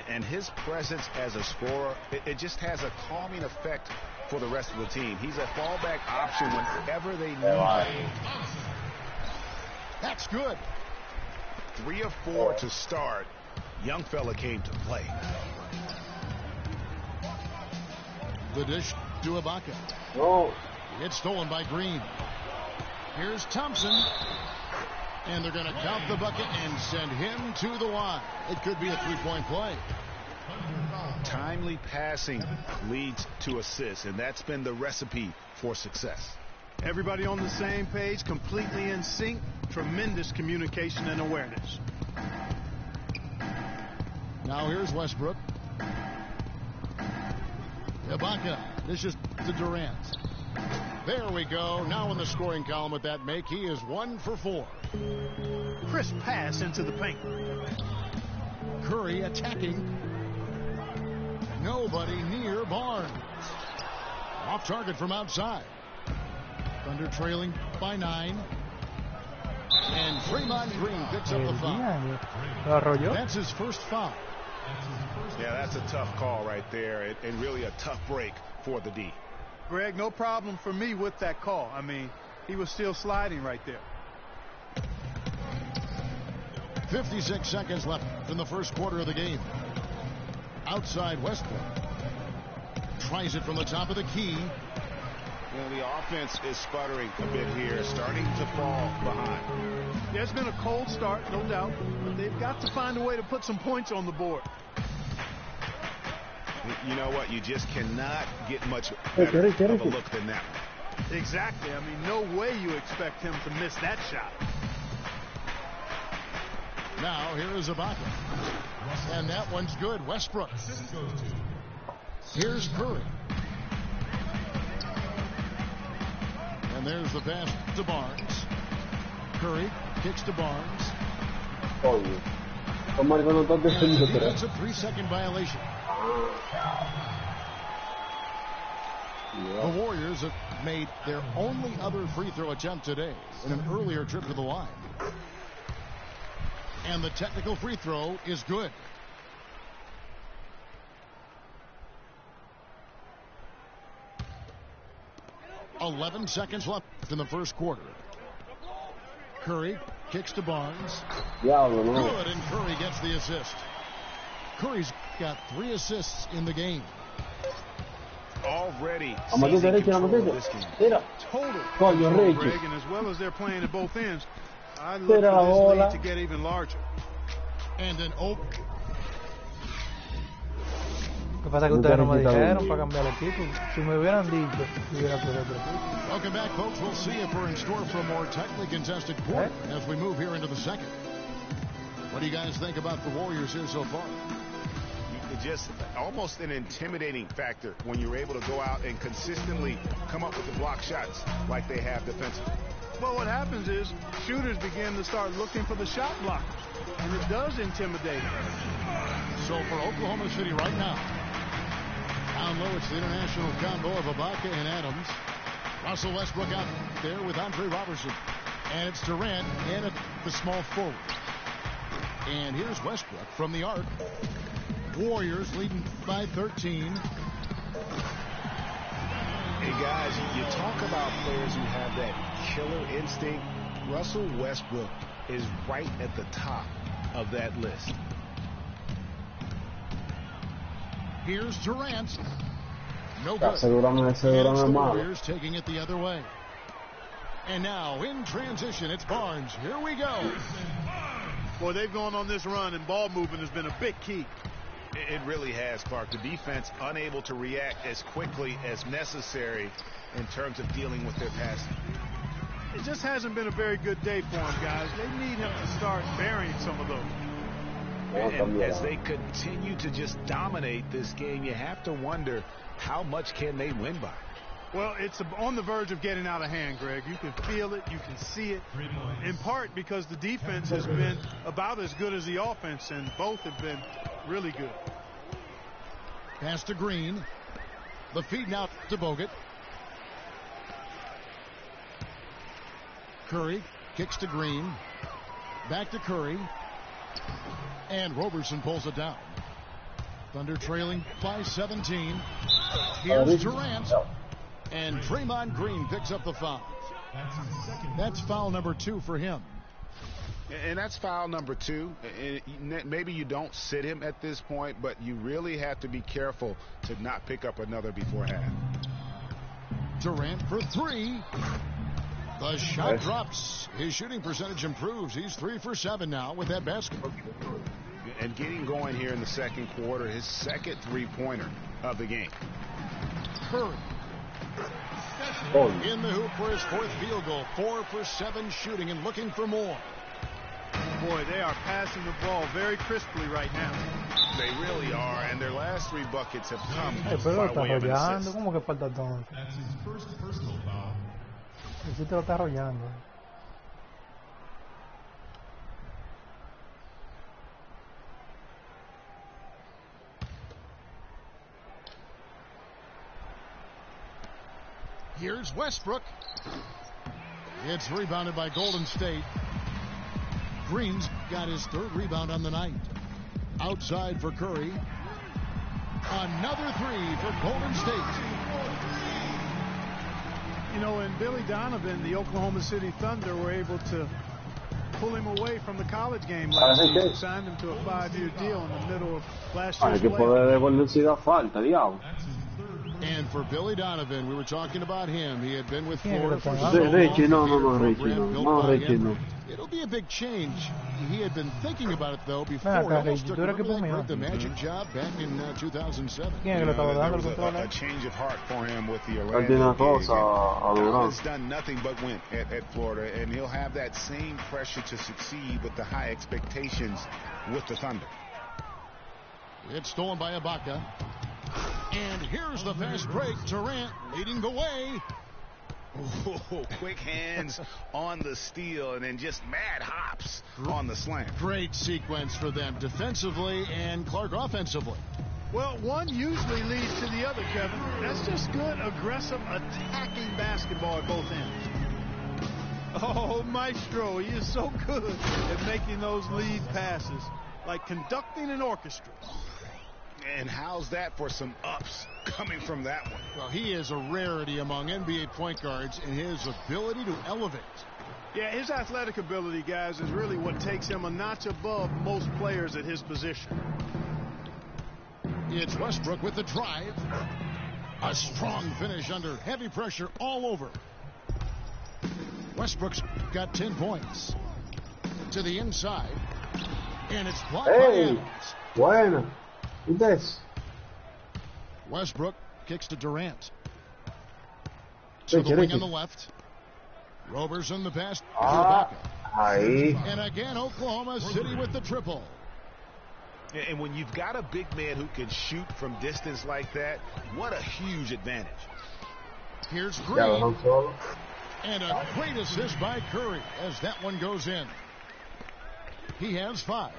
And his presence as a scorer, it just has a calming effect for the rest of the team. He's a fallback option whenever they need him. That's good. 3 of 4 to start. Young fella came to play. The dish to Ibaka. No. It's stolen by Green. Here's Thompson. And they're going to count the bucket and send him to the line. It could be a three-point play. Timely passing leads to assists, and that's been the recipe for success. Everybody on the same page, completely in sync. Tremendous communication and awareness. Now here's Westbrook. Ibaka. This is to Durant. There we go. Now in the scoring column with that make, he is 1 for 4. Crisp pass into the paint. Curry attacking. Nobody near Barnes. Off target from outside. Thunder trailing by 9. And Draymond Green picks up the foul. Lo arrolló. That's his first foul. Yeah, that's a tough call right there, and really a tough break for the D. Greg, no problem for me with that call. I mean, he was still sliding right there. 56 seconds left in the first quarter of the game. Outside Westbrook. Tries it from the top of the key. Well, the offense is sputtering a bit here, starting to fall behind. Yeah, it's been a cold start, no doubt, but they've got to find a way to put some points on the board. You know what? You just cannot get much better of a look than that one. Exactly. I mean, no way you expect him to miss that shot. Now here is Ibaka. And that one's good. Westbrook. Here's Curry. And there's the pass to Barnes. Curry kicks to Barnes. Coño. Tomar con un toque de That's a 3-second violation. The Warriors have made their only other free throw attempt today in an earlier trip to the line. And the technical free throw is good. .11 seconds left in the first quarter. Curry kicks to Barnes. Diablo, no. Good, and Curry gets the assist. Curry's got 3 assists in the game. Already Vamos a seizing derecha, control vamos of this game. Mira. Total Coño, control, Ricky. Greg, and as well as they're playing at both ends, I look Tira la for this bola. lead to get even larger. And an open. Lo que pasa es que ustedes no me dijeron para cambiar el equipo. Si me hubieran dicho, yo hubiera cogido otro equipo. Welcome back, folks. We'll see if we're in store for a more tightly contested quarter as we move here into the second. What do you guys think about the Warriors here so far? Just almost an intimidating factor when you're able to go out and consistently come up with the block shots like they have defensively. Well, what happens is shooters begin to start looking for the shot blockers, and it does intimidate them. So for Oklahoma City right now, down low, it's the international combo of Ibaka and Adams. Russell Westbrook out there with Andre Robertson. And it's Durant in at the small forward. And here's Westbrook from the arc. Warriors leading by 13. Hey, guys, you talk about players who have that killer instinct. Russell Westbrook is right at the top of that list. Here's Durant. No good. Asegúrame, And it's asegúrame, the malo. Warriors taking it the other way. And now in transition, it's Barnes. Here we go. Boy, they've gone on this run, and ball movement has been a big key. It really has, Clark. The defense unable to react as quickly as necessary in terms of dealing with their passing. It just hasn't been a very good day for him, guys. They need him to start burying some of those. And as they continue to just dominate this game, you have to wonder how much can they win by. Well, it's on the verge of getting out of hand, Greg. You can feel it. You can see it. In part because the defense has been about as good as the offense, and both have been really good. Pass to Green. The feed now to Bogut. Curry kicks to Green. Back to Curry. And Roberson pulls it down. Thunder trailing by 17. Here's Durant. And Draymond Green picks up the foul. That's foul number 2 for him. And that's foul number 2. Maybe you don't sit him at this point, but you really have to be careful to not pick up another before half. Durant for 3. The shot drops. His shooting percentage improves. He's 3 for 7 now with that basket. And getting going here in the second quarter, his second three-pointer of the game. Curry. In the hoop for his 4th field goal. 4 for 7 shooting and looking for more. Boy, they are passing the ball very crisply right now. They really are, and their last 3 buckets have come Pero lo está by way of an arrollando, assist. ¿cómo que falta todo? That's his first personal foul. Sí te lo está arrollando. Here's Westbrook. It's rebounded by Golden State. Green's got his 3rd rebound on the night. Outside for Curry. Another 3 for Golden State. You know, and Billy Donovan, the Oklahoma City Thunder, were able to pull him away from the college game last year. Signed him to a 5-year deal in the middle of last year's playoffs. And for Billy Donovan, we were talking about him. He had been with Florida for Richie, no. It'll be a big change. He had been thinking about it, though, before. He almost took the Magic job back in 2007. There was a change of heart for him with the Orlando gig. He's done nothing but win at Florida, and he'll have that same pressure to succeed with the high expectations with the Thunder. It's stolen by Ibaka. And here's the fast break. Durant leading the way. Oh, quick hands on the steal and then just mad hops on the slam. Great sequence for them defensively and Clark offensively. Well, one usually leads to the other, Kevin. That's just good, aggressive, attacking basketball at both ends. Oh, Maestro, he is so good at making those lead passes, like conducting an orchestra. And how's that for some ups coming from that one? Well, he is a rarity among NBA point guards in his ability to elevate. Yeah, his athletic ability, guys, is really what takes him a notch above most players at his position. It's Westbrook with the drive. A strong finish under heavy pressure all over. Westbrook's got 10 points. To the inside. And it's blocked by Adams. Bueno. This. Westbrook kicks to Durant. To the wing on the left. Roberson the pass to Ibaka. And again, Oklahoma City with the triple. And when you've got a big man who can shoot from distance like that, what a huge advantage. Here's Green. And a great assist by Curry as that one goes in. He has 5.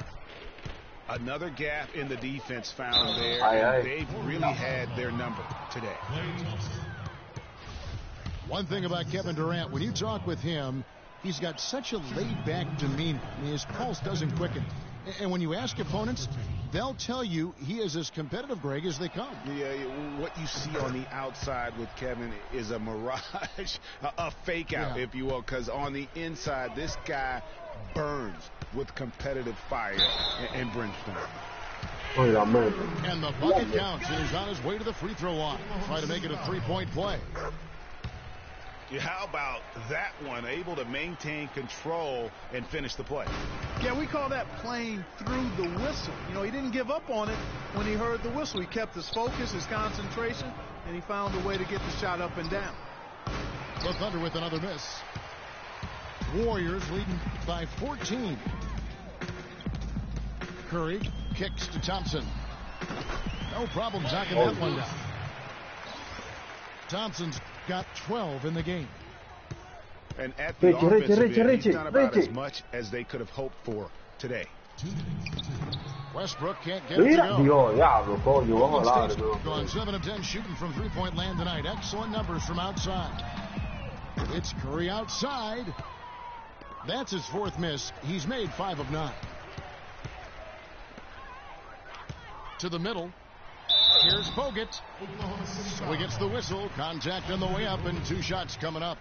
Another gap in the defense found there. And they've really had their number today. One thing about Kevin Durant, when you talk with him, he's got such a laid-back demeanor. I mean, his pulse doesn't quicken. And when you ask opponents, they'll tell you he is as competitive, Greg, as they come. Yeah, what you see on the outside with Kevin is a mirage, a fake out, if you will, because on the inside, this guy burns with competitive fire and brimstone. And the bucket counts, and he's on his way to the free throw line. Try to make it a 3-point play. Yeah, how about that one? Able to maintain control and finish the play. Yeah, we call that playing through the whistle. You know, he didn't give up on it when he heard the whistle. He kept his focus, his concentration, and he found a way to get the shot up and down. The Thunder with another miss. Warriors leading by 14. Curry kicks to Thompson. No problem knocking that one down. Thompson's got 12 in the game. And at the offensive end, he's done about Richie. as much as they could have hoped for today. Westbrook can't get it to go. Dios, diablo, coño, vamos a Golden hablar, State's gone 7 of 10 shooting from three-point land tonight. Excellent numbers from outside. It's Curry outside. That's his 4th miss. He's made 5 of 9. To the middle. Here's Bogut. So he gets the whistle. Contact on the way up and 2 shots coming up.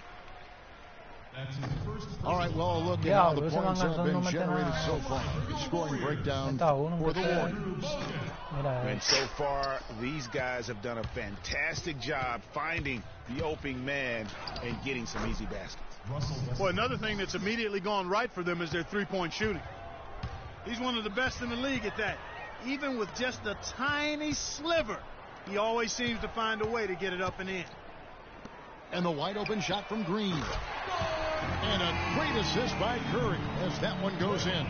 All right, well, look at how the points have been generated so far. Scoring breakdown for the Warriors. And so far, these guys have done a fantastic job finding the opening man and getting some easy baskets. Well, another thing that's immediately gone right for them is their three-point shooting. He's one of the best in the league at that. Even with just a tiny sliver, he always seems to find a way to get it up and in. And the wide open shot from Green. And a great assist by Curry as that one goes in.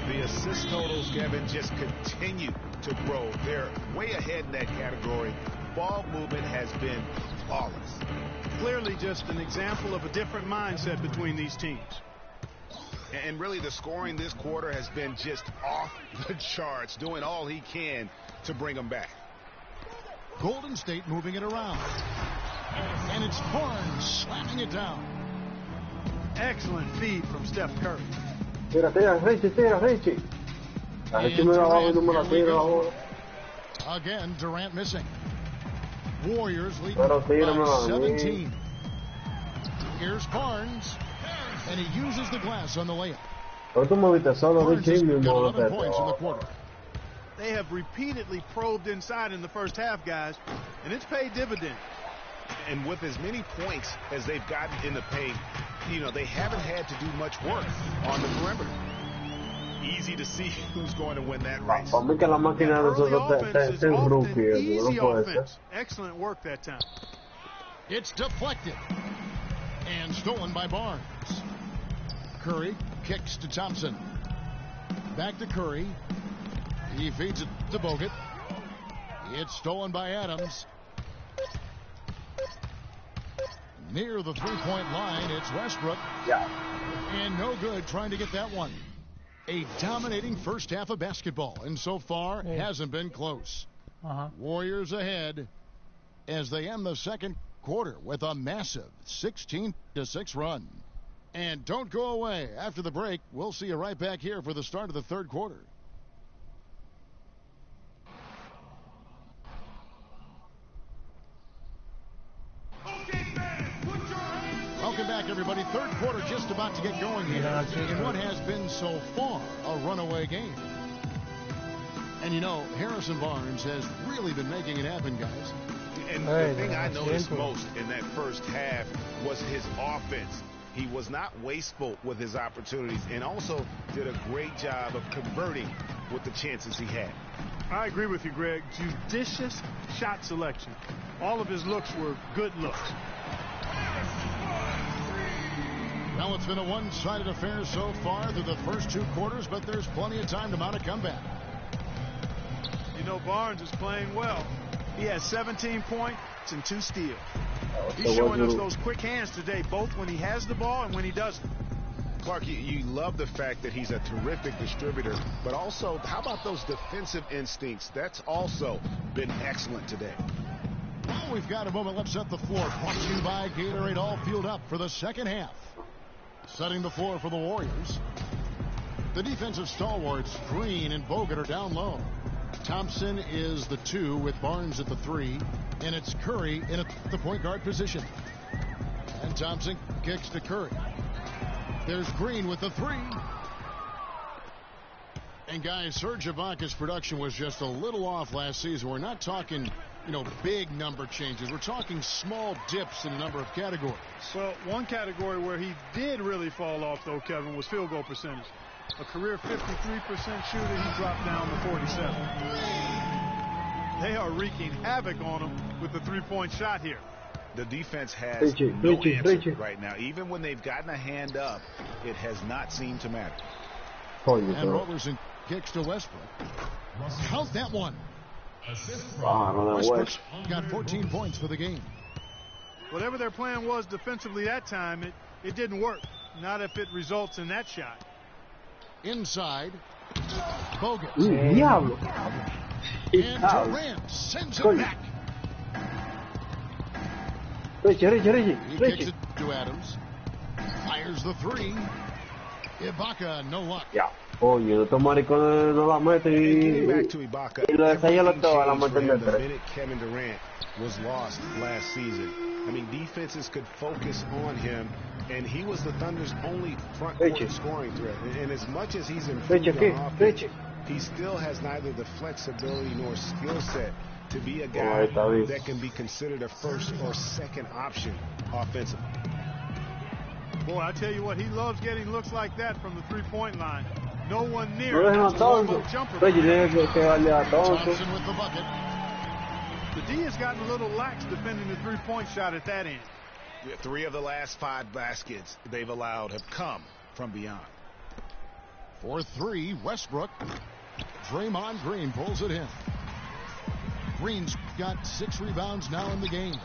The assist totals, Kevin, just continue to grow. They're way ahead in that category. Ball movement has been flawless. Clearly just an example of a different mindset between these teams. And really the scoring this quarter has been just off the charts, doing all he can to bring them back. Golden State moving it around. And it's Barnes slamming it down. Excellent feed from Steph Curry. Tira, Richie. Richie me la bajo y no me la tira ahora. Again, Durant missing. Warriors lead Pero by tíramela a mí. 17. Here's Barnes. And he uses the glass on the layup. Pero tú me viste solo, Barnes Richie, has mi got modo 11 points in the quarter. They have repeatedly probed inside in the first half, guys, and it's paid dividends. And with as many points as they've gotten in the paint, you know, they haven't had to do much work on the perimeter. Easy to see who's going to win that race. Para mí que la máquina de nosotros está en rookie, no puede ser. Excellent work that time. It's deflected. And stolen by Barnes. Curry kicks to Thompson. Back to Curry. He feeds it to Bogut. It's stolen by Adams. Near the three-point line, it's Westbrook. Yeah. And no good trying to get that one. A dominating first half of basketball, and so far hasn't been close. Warriors ahead as they end the second quarter with a massive 16-6 run. And don't go away. After the break, we'll see you right back here for the start of the third quarter. Welcome back, everybody. Third quarter just about to get going here in what has been so far a runaway game. And you know, Harrison Barnes has really been making it happen, guys. And the thing I noticed most in that first half was his offense. He was not wasteful with his opportunities and also did a great job of converting with the chances he had. I agree with you, Greg. Judicious shot selection. All of his looks were good looks. Well, it's been a one-sided affair so far through the first two quarters, but there's plenty of time to mount a comeback. You know, Barnes is playing well. He has 17 points and 2 steals. He's showing us those quick hands today, both when he has the ball and when he doesn't. Clark, you love the fact that he's a terrific distributor, but also, how about those defensive instincts? That's also been excellent today. Well, we've got a moment left. Set the floor. Brought to you by Gatorade. All fueled up for the second half. Setting the floor for the Warriors. The defensive stalwarts, Green and Bogut, are down low. Thompson is the 2 with Barnes at the 3. And it's Curry in at the point guard position. And Thompson kicks to Curry. There's Green with the 3. And guys, Serge Ibaka's production was just a little off last season. We're not talking, big number changes. We're talking small dips in a number of categories. Well, one category where he did really fall off, though, Kevin, was field goal percentage. A career 53% shooter, he dropped down to 47. They are wreaking havoc on him with the three-point shot here. The defense has no answer right now. Even when they've gotten a hand up, it has not seemed to matter. And Robertson kicks to Westbrook. Count that one. Westbrook got 14 points for the game. whatever their plan was defensively that time, it didn't work. Not if it results in that shot. Inside. Bogut. Diablo. And Durant sends it back. Richie. He kicks it to Adams. Fires the three. Ibaka, no luck. Ya, coño, estos maricones no la meten Getting back to Ibaka, y lo enseñan everything todo a la changed for meten him de the tres. minute Kevin Durant was lost last season. I mean, defenses could focus on him, and he was the Thunder's only front court Richie. scoring threat. And as much as he's improved on offense, Richie. he still has neither the flexibility nor skill set to be a Oh, guy está bien. that can be considered a first or second option offensively. Boy, I tell you what, he loves getting looks like that from the three-point line. No one near No him dejen has a a warm-up Tonto. jumper. Richie tiene que darle a Tonto. Thompson with the bucket. The D has gotten a little lax defending the three-point shot at that end. 3 of the last 5 baskets they've allowed have come from beyond. For 3, Westbrook. Draymond Green pulls it in. Green's got 6 rebounds now in the game.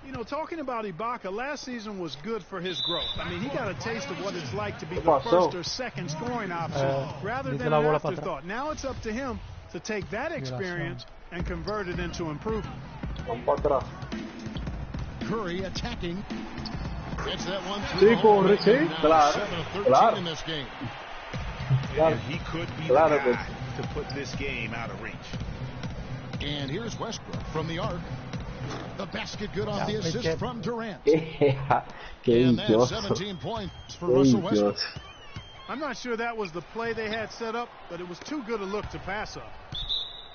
You know, talking about Ibaka, last season was good for his growth. I mean, he got a taste of what it's like to be the first or second scoring option rather than an afterthought. Now it's up to him to take that experience and convert it into improvement. Curry attacking. Gets that one Sí, through. corre, sí, claro, 7 of 13 claro. in this game. And he could be the guy to put this game out of reach. And here's Westbrook from the arc. The basket good off the assist from Durant. Qué And that's idiota. 17 points for Qué Russell Westbrook. idiota. I'm not sure that was the play they had set up, but it was too good a look to pass up.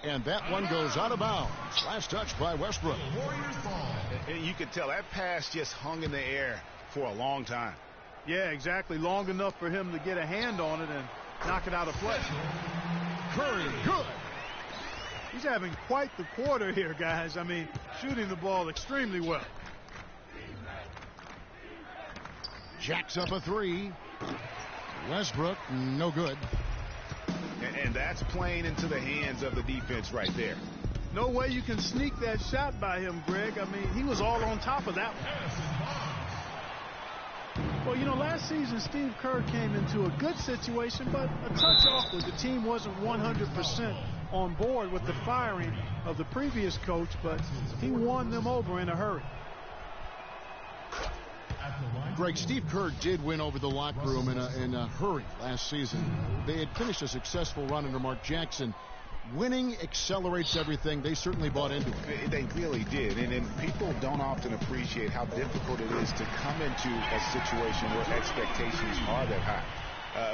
And that one goes out of bounds. Last touch by Westbrook. And you could tell that pass just hung in the air for a long time. Yeah, exactly. Long enough for him to get a hand on it and knock it out of play. Curry, good. He's having quite the quarter here, guys. I mean, shooting the ball extremely well. Jacks up a 3. Westbrook, no good. And that's playing into the hands of the defense right there. No way you can sneak that shot by him, Greg. I mean, he was all on top of that one. Well, you know, last season Steve Kerr came into a good situation, but a touch awkward. The team wasn't 100% on board with the firing of the previous coach, but he won them over in a hurry. Greg, Steve Kerr did win over the locker room in a hurry last season. They had finished a successful run under Mark Jackson. Winning accelerates everything. They certainly bought into it. They really did. And people don't often appreciate how difficult it is to come into a situation where expectations are that high.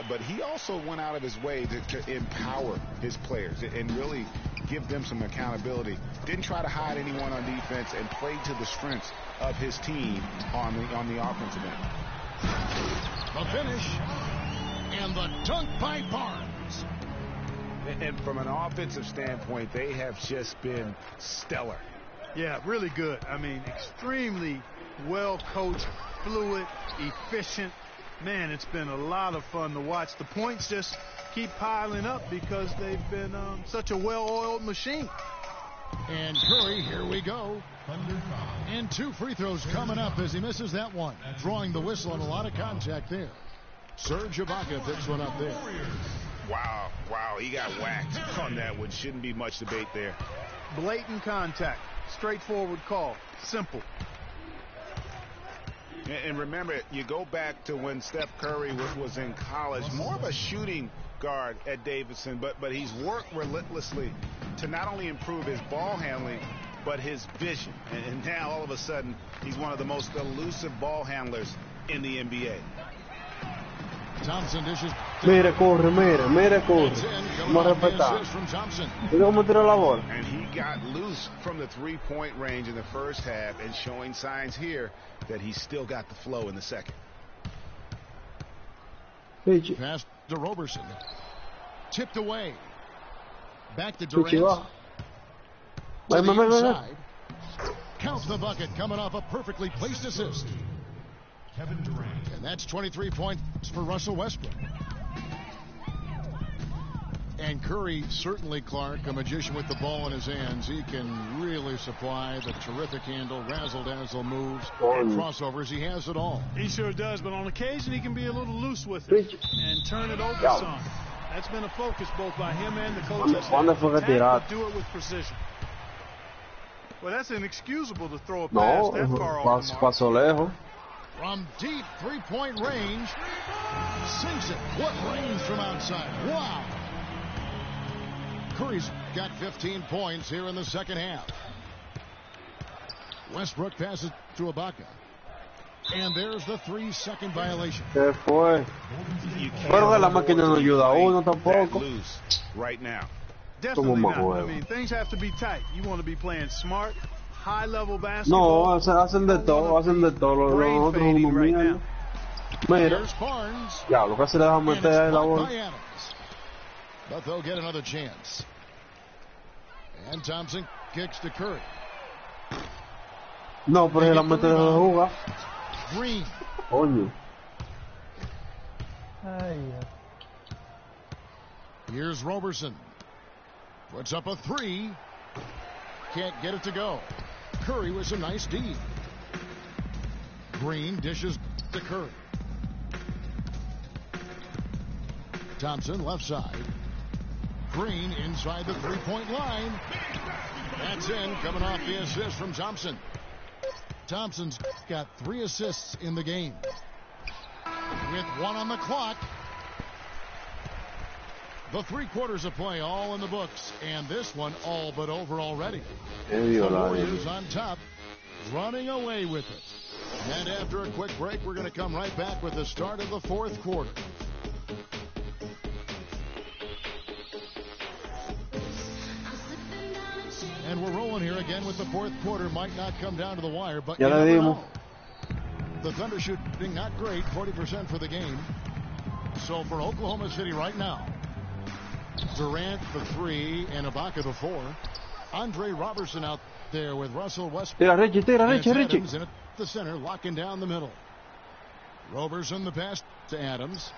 But he also went out of his way to empower his players and really give them some accountability. Didn't try to hide anyone on defense and played to the strengths of his team on the offensive end. The finish and the dunk by Barnes. And from an offensive standpoint, they have just been stellar. Yeah, really good. I mean, extremely well coached, fluid, efficient. Man, it's been a lot of fun to watch. The points just keep piling up because they've been such a well-oiled machine. And Curry, here we go. And 2 free throws coming up as he misses that one. Drawing the whistle and a lot of contact there. Serge Ibaka picks one up there. Wow, he got whacked on that one. Shouldn't be much debate there. Blatant contact. Straightforward call. Simple. And remember, you go back to when Steph Curry was in college, more of a shooting guard at Davidson, but he's worked relentlessly to not only improve his ball handling, but his vision. And now, all of a sudden, he's one of the most elusive ball handlers in the NBA. Thompson dishes. Mira, corre. Vamos a respetar. Mira cómo tiró la bola. And he got loose from the three-point range in the first half and showing signs here that he's still got the flow in the second. Pass to Roberson. Tipped away. Back to Durant. To the inside. Counts the bucket coming off a perfectly placed assist. Kevin Durant. And that's 23 points for Russell Westbrook. And Curry, certainly, Clark, a magician with the ball in his hands. He can really supply the terrific handle, razzle-dazzle moves, and crossovers. He has it all. He sure does, but on occasion he can be a little loose with it and turn it over some. That's been a focus both by him and the coaches. Do it with precision. Well, that's inexcusable to throw a pass that far off the mark. Paso lejos. From deep three-point range, sinks it. What range from outside? Wow. Curry's got 15 points here in the second half. Westbrook passes to Ibaka. And there's the 3-second violation. ¿Qué fue? Pero la máquina no ayuda a uno tampoco. Right now. Definitely not. I mean, things have to be tight. You want to be playing smart, high-level basketball. No, hacen de todo, hacen de todo. Los otros unos miran. Mira. Ya, lo que se le va a meter ahí la bola. But they'll get another chance. And Thompson kicks to Curry. No, pero se la mete de la juga. Green. Coño. Here's Roberson. Puts up a three. Can't get it to go. Curry with some nice D. Green dishes to Curry. Thompson left side. Green inside the three-point line. That's in, coming off the assist from Thompson. Thompson's got 3 assists in the game. With 1 on the clock. The 3 quarters of play all in the books, and this one all but over already. The Warriors on top, running away with it. And after a quick break, we're going to come right back with the start of the 4th quarter. And we're rolling here again with the 4th quarter. Might not come down to the wire, but you never know. The Thunder shooting not great, 40% for the game. So for Oklahoma City right now, Durant the 3 and Ibaka the 4. Andre Robertson out there with Russell Westbrook. Adams in at the center, locking down the middle. Robertson the pass to Adams.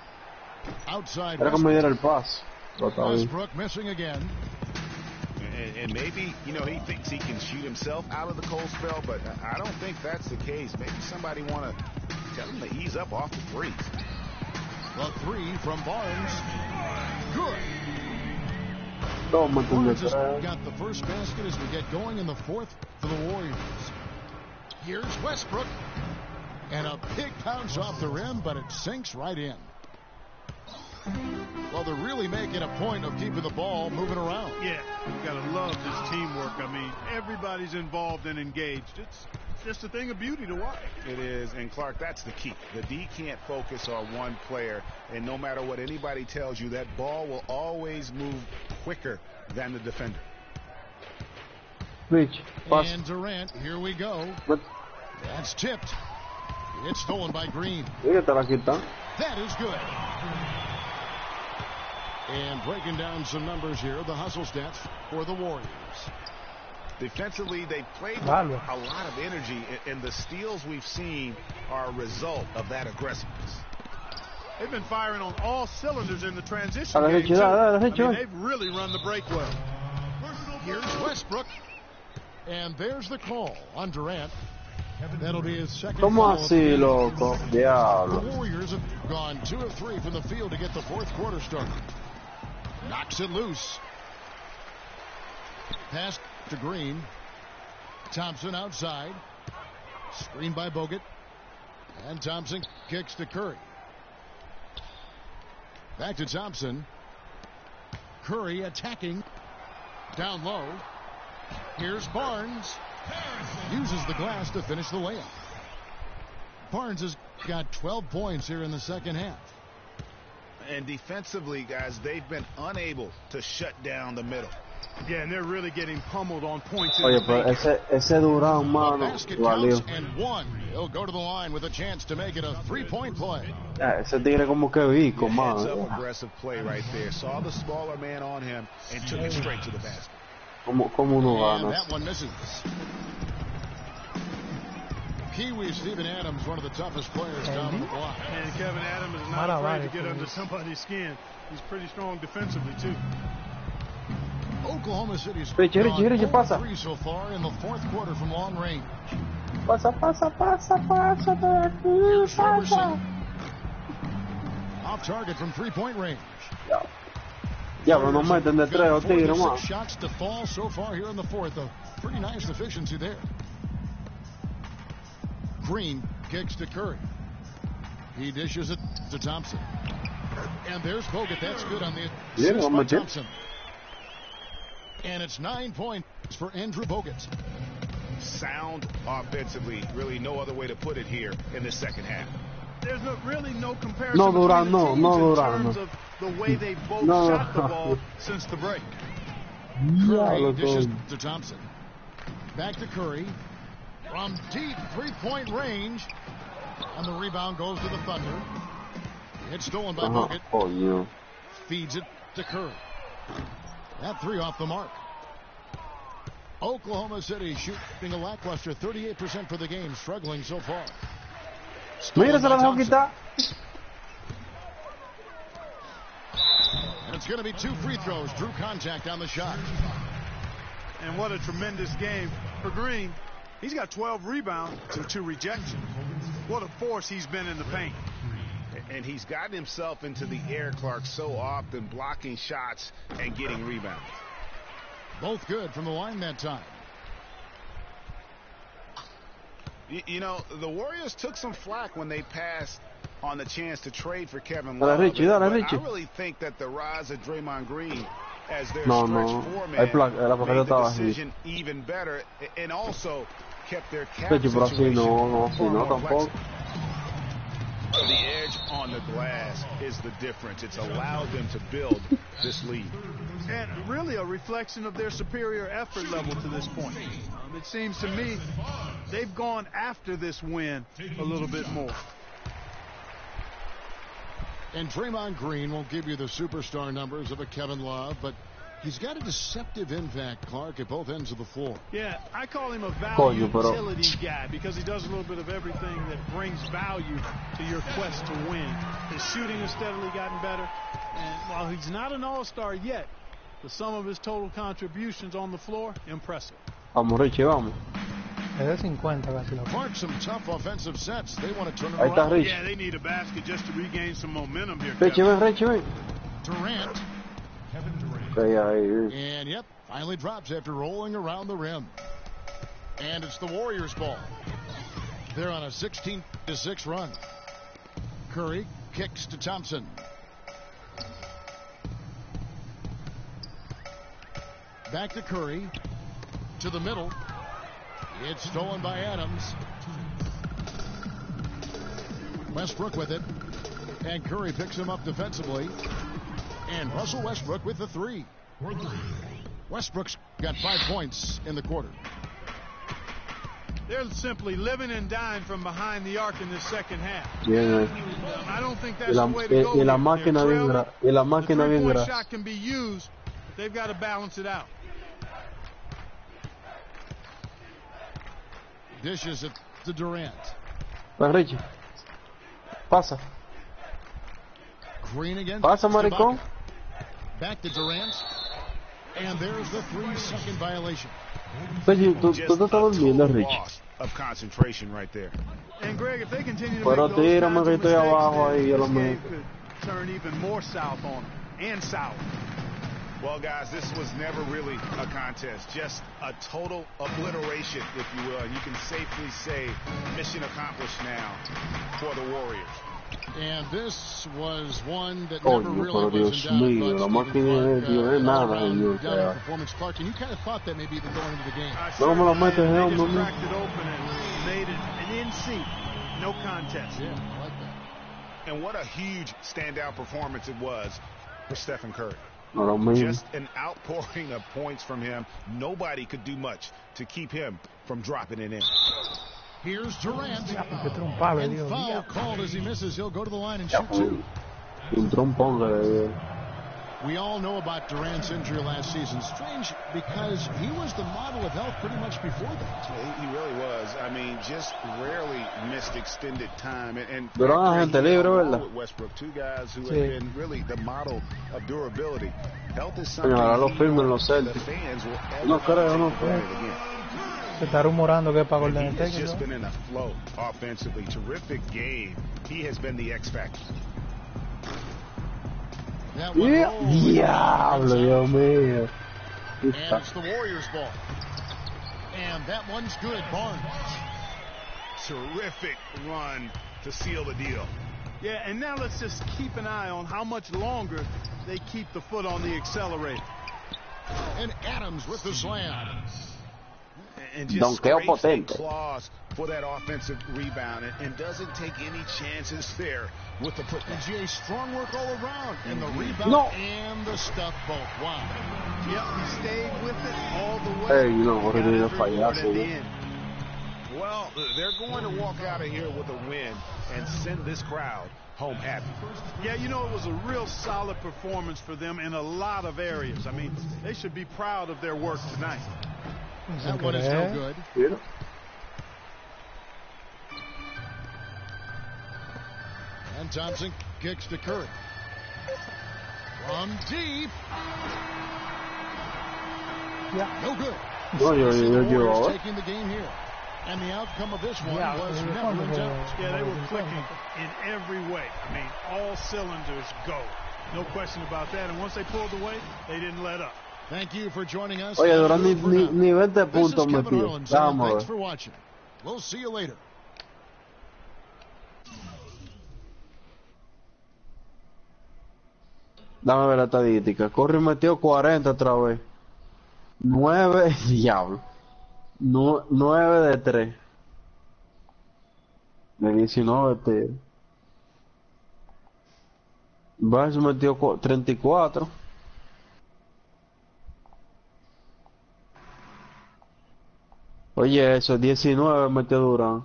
Outside Westbrook missing again. And maybe, you know, he thinks he can shoot himself out of the cold spell, but I don't think that's the case. Maybe somebody want to tell him to ease up off the threes. The 3 from Barnes. Good. Barnes has got the first basket as we get going in the 4th for the Warriors. Here's Westbrook. And a big bounce off the rim, but it sinks right in. Well, they're really making a point of keeping the ball moving around. Yeah, you've got to love this teamwork. I mean, everybody's involved and engaged. It's just a thing of beauty to watch. It is, and Clark, that's the key. The D can't focus on one player, and no matter what anybody tells you, that ball will always move quicker than the defender. And Durant, here we go. That's tipped. It's stolen by Green. That is good. And breaking down some numbers here, the hustle stats for the Warriors. Defensively, they played with a lot of energy, and the steals we've seen are a result of that aggressiveness. They've been firing on all cylinders in the transition game, too. I mean, they've really run the break well. Here's Westbrook, and there's the call on Durant. That'll be his second. ¿Cómo así, loco? Diablo. The Warriors have gone 2 of 3 from the field to get the 4th quarter started. Knocks it loose. Pass to Green. Thompson outside. Screened by Bogut. And Thompson kicks to Curry. Back to Thompson. Curry attacking. Down low. Here's Barnes. Uses the glass to finish the layup. Barnes has got 12 points here in the second half. And defensively, guys, they've been unable to shut down the middle. Yeah, and they're really getting pummeled on points. Oye, pero ese Durán, mano, valió. And 1. He'll go to the line with a chance to make it a 3-point play. Ese tigre como que vico, mano. Aggressive play right there. Saw the smaller man on him and took it straight to the basket. Como uno gana. That one misses. Kiwi, Steven Adams, one of the toughest players down on the block. And Kevin Adams is not afraid to get under somebody's skin. He's pretty strong defensively, too. Oklahoma City's Richie, pasa. 3 so far in the fourth quarter from long range. Pasa. Off target from 3-point range. Ya, pero no meten de 3 o tigre, más. Shots to fall so far here in the fourth. A pretty nice efficiency there. Green kicks to Curry. He dishes it to Thompson. And there's Bogut. That's good on the assist by Thompson. And it's 9 points for Andrew Bogut. Sound offensively. Really no other way to put it here in the second half. There's really no comparison No, between Durant, the no, teams no, in Durant, terms no. of the way they both No, shot the no. ball since the break. Curry dishes to Thompson. Back to Curry. From deep 3-point range. And the rebound goes to the Thunder. It's stolen by Bogut. Oh, yeah. Feeds it to Curry. That 3 off the mark. Oklahoma City shooting a lackluster 38% for the game, struggling so far. Mira, se la dejó quitar. And it's going to be 2 free throws. Drew contact on the shot. And what a tremendous game for Green. He's got 12 rebounds and 2 rejections. What a force he's been in the paint. And he's gotten himself into the air, Clark, so often, blocking shots and getting rebounds. Both good from the line that time. You know, the Warriors took some flack when they passed on the chance to trade for Kevin Dale, Love. Richie. I really think that the rise of Draymond Green as their No, stretch no. four-man Hay la made paqueta the estaba así. decision even better and also kept their cap Richie, pero así situation no, far more tampoco. flexible. The edge on the glass is the difference. It's allowed them to build this lead. And really a reflection of their superior effort level to this point. It seems to me they've gone after this win a little bit more. And Draymond Green won't give you the superstar numbers of a Kevin Love, but he's got a deceptive impact, Clark, at both ends of the floor. Yeah, I call him a value pero- utility guy because he does a little bit of everything that brings value to your quest to win. His shooting has steadily gotten better, and while he's not an all-star yet, the sum of his total contributions on the floor, impressive. Vamos, Richie, vamos. Es de 50 casi la Clark, some tough offensive sets. They want to turn it Ahí está around. Richie. Yeah, they need a basket just to regain some momentum here. Richie, Kevin. ven, Richie, ven. Durant. Kevin Durant. Okay, ahí. And, yep, finally drops after rolling around the rim. And it's the Warriors' ball. They're on a 16-6 run. Curry kicks to Thompson. Back to Curry. To the middle. It's stolen by Adams. Westbrook with it. And Curry picks him up defensively. And Russell Westbrook with the 3. Westbrook's got 5 points in the quarter. They're simply living and dying from behind the arc in this second half. Bien, I don't think that's Y la, the way to go. y la here. máquina They're bien trailing. y la The máquina bien three-point grasa. shot can be used, but they've got to balance it out. Dishes it to Durant. Ven, Richie. Pasa. Green again. Pasa, maricón. Back to Durant. And there's the 3-second violation. Richie, tú Just te a estás durmiendo, total Richie. loss of concentration right there. And Greg, if they continue to Pero make those tírame kinds que of estoy mistakes, abajo ahí, yo lo this game meto. could turn even more south on them, and south. Well, guys, this was never really a contest, just a total obliteration, if you will. And you can safely say mission accomplished now for the Warriors. And this was one that Oh, never Dios, really pero was Dios in doubt. mío, But la Stephen máquina Clark, no es nada, all-around Dios, down yeah. performance, Clark, and you kind of thought that maybe even going into the game. ¿Cómo me lo metes, They hombre? just cracked it open and made it an NC. No contest. Yeah, I like that. And what a huge standout performance it was for Stephen Curry. No lo mismo. Just an outpouring of points from him. Nobody could do much to keep him from dropping it in. Here's Durant. Qué trompable, And Dios foul mío. called as he misses. He'll go to the line and shoot 2. Un trompón que le dio. We all know about Durant's injury last season. Strange because he was the model of health pretty much before that. Yeah, he really was. I mean, just rarely missed extended time. And Durant agente libre, ¿verdad? with Westbrook, two guys who Sí. have been really the model of durability. Health is something Ahora lo he firman knows los the Celtics. fans will ever No creo, no take for creo. granted again. Se está rumorando que es para And Golden he has State, just ¿no? been in a flow offensively. Terrific game. He has been the X factor. That one roll. Diablo, Dios mío. And it's the Warriors' ball. And that one's good. Barnes. Terrific run to seal the deal. Yeah, and now let's just keep an eye on how much longer they keep the foot on the accelerator. And Adams with the slam. And just Donkeo scrapes and potente. claws for that offensive rebound and doesn't take any chances there with the And putback. Jay, strong work all around. And the rebound No. and the stuff both. Wow. Yep, he stayed with it all the way. Ey, no, Got horrible his reward payaso, at the ¿no? end. Well, they're going to walk out of here with a win and send this crowd home happy. Yeah, you know, it was a real solid performance for them in a lot of areas. I mean, they should be proud of their work tonight. That one is no good. Mira. And Thompson kicks to Curry. From deep. Yeah. No good. No, yo The quiero Warriors ver. taking the game here. And the outcome of this one Yeah, was we were never in talking doubt. about- Yeah, they were clicking in every way. I mean, all cylinders go. No question about that. And once they pulled away, they didn't let up. Thank you for joining us. Oye, And Durant ni, for ni, now. ni 20 This is puntos Kevin metió. Harlan saying Vamos a thanks ver. for watching. We'll see you later. Dame ver la estadística. Curry metió 40 otra vez. 9, diablo. 9 de 3. De 19 tiros. Barnes metió 34. Oye, eso, 19 metió Durant.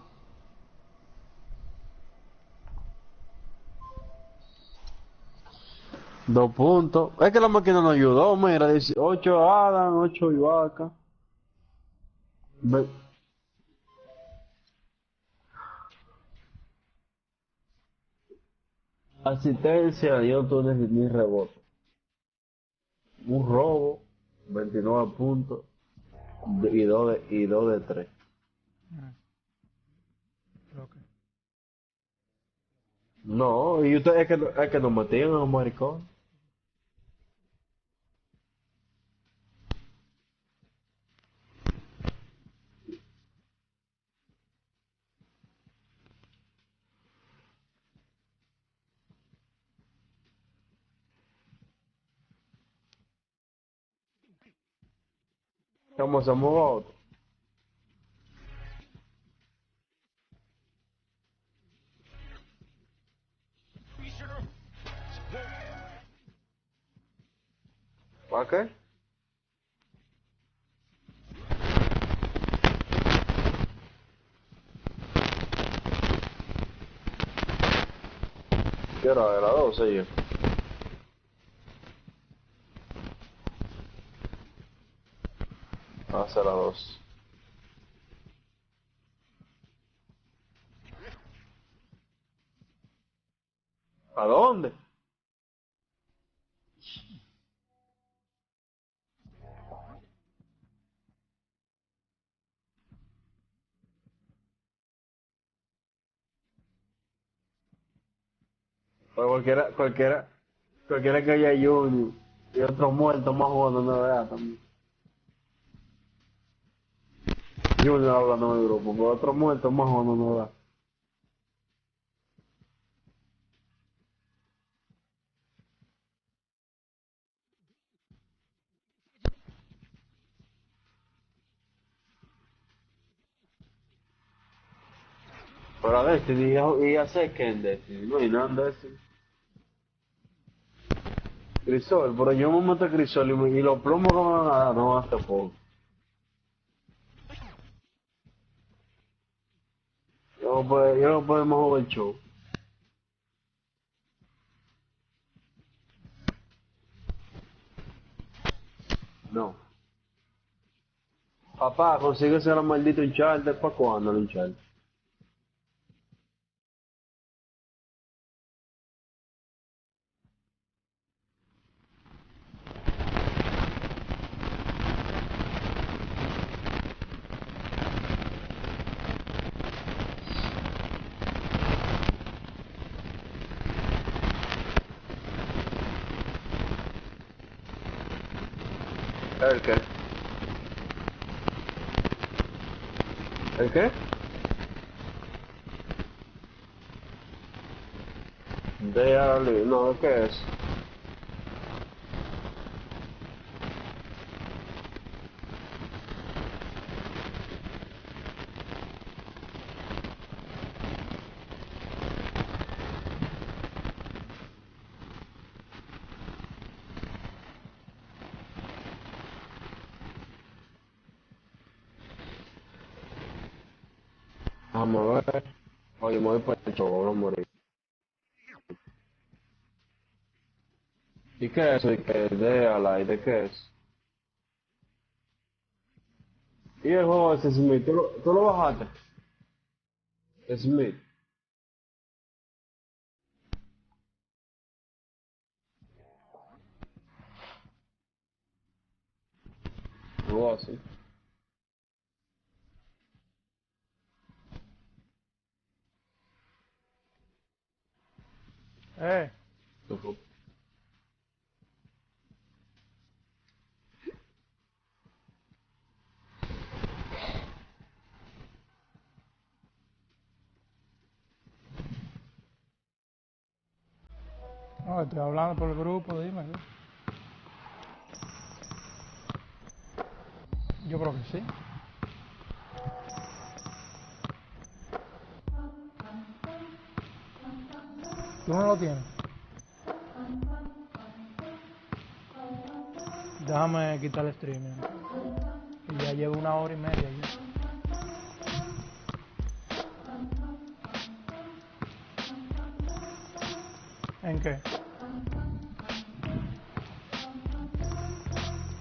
Dos puntos. Es que la máquina nos ayudó, mira, 18 Adam, 8 Ibaka. Ve- Asistencia, yo no tuve ni rebote. Un robo, 29 puntos y 2 de 3. Creo que. No, y usted es que nos metían a los maricones. ¿Cómo se mueve otro? ¿Para qué? ¿Qué hora era? 12 yo. Va a ser a 2. ¿A dónde? Pues cualquiera que haya Junior y otro muerto más jugando no vea también. Junior hablando en el grupo, pero otro muerto más jugando no vea. Pero a Destiny y a Second Destiny, no hay nada de Destiny. Crisol, pero yo me meto a Crisol y los plomos que me van a dar no hace poco. Yo no podemos jugar el show. No. Papá, consíguese los malditos Uncharted. ¿Para cuándo el Uncharted? ¿El qué? ¿El qué? No, ¿qué es? Vamos a ver. Oye, me voy por el show, vamos a morir. ¿Y qué es eso? ¿Y qué es? ¿De qué es? ¿Y el juego ese Smith? ¿Tú lo bajaste? Smith. Algo así. Eh, Ujú. no, estoy hablando por el grupo, dime. Yo creo que sí. ¿Tú no lo tienes? Déjame quitar el streaming. Y ya llevo 1 hora y media ya. ¿En qué?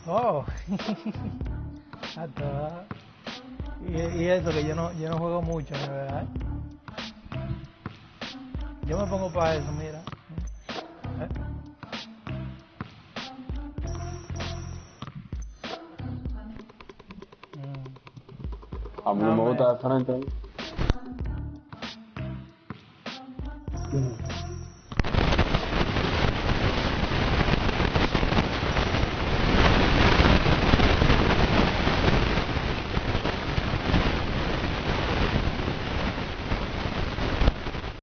Oh, hasta. Y eso que yo no juego mucho, ¿no? ¿Verdad? Yo me pongo para eso, mira. ¿Eh? A mí no me Dame. gusta de frente.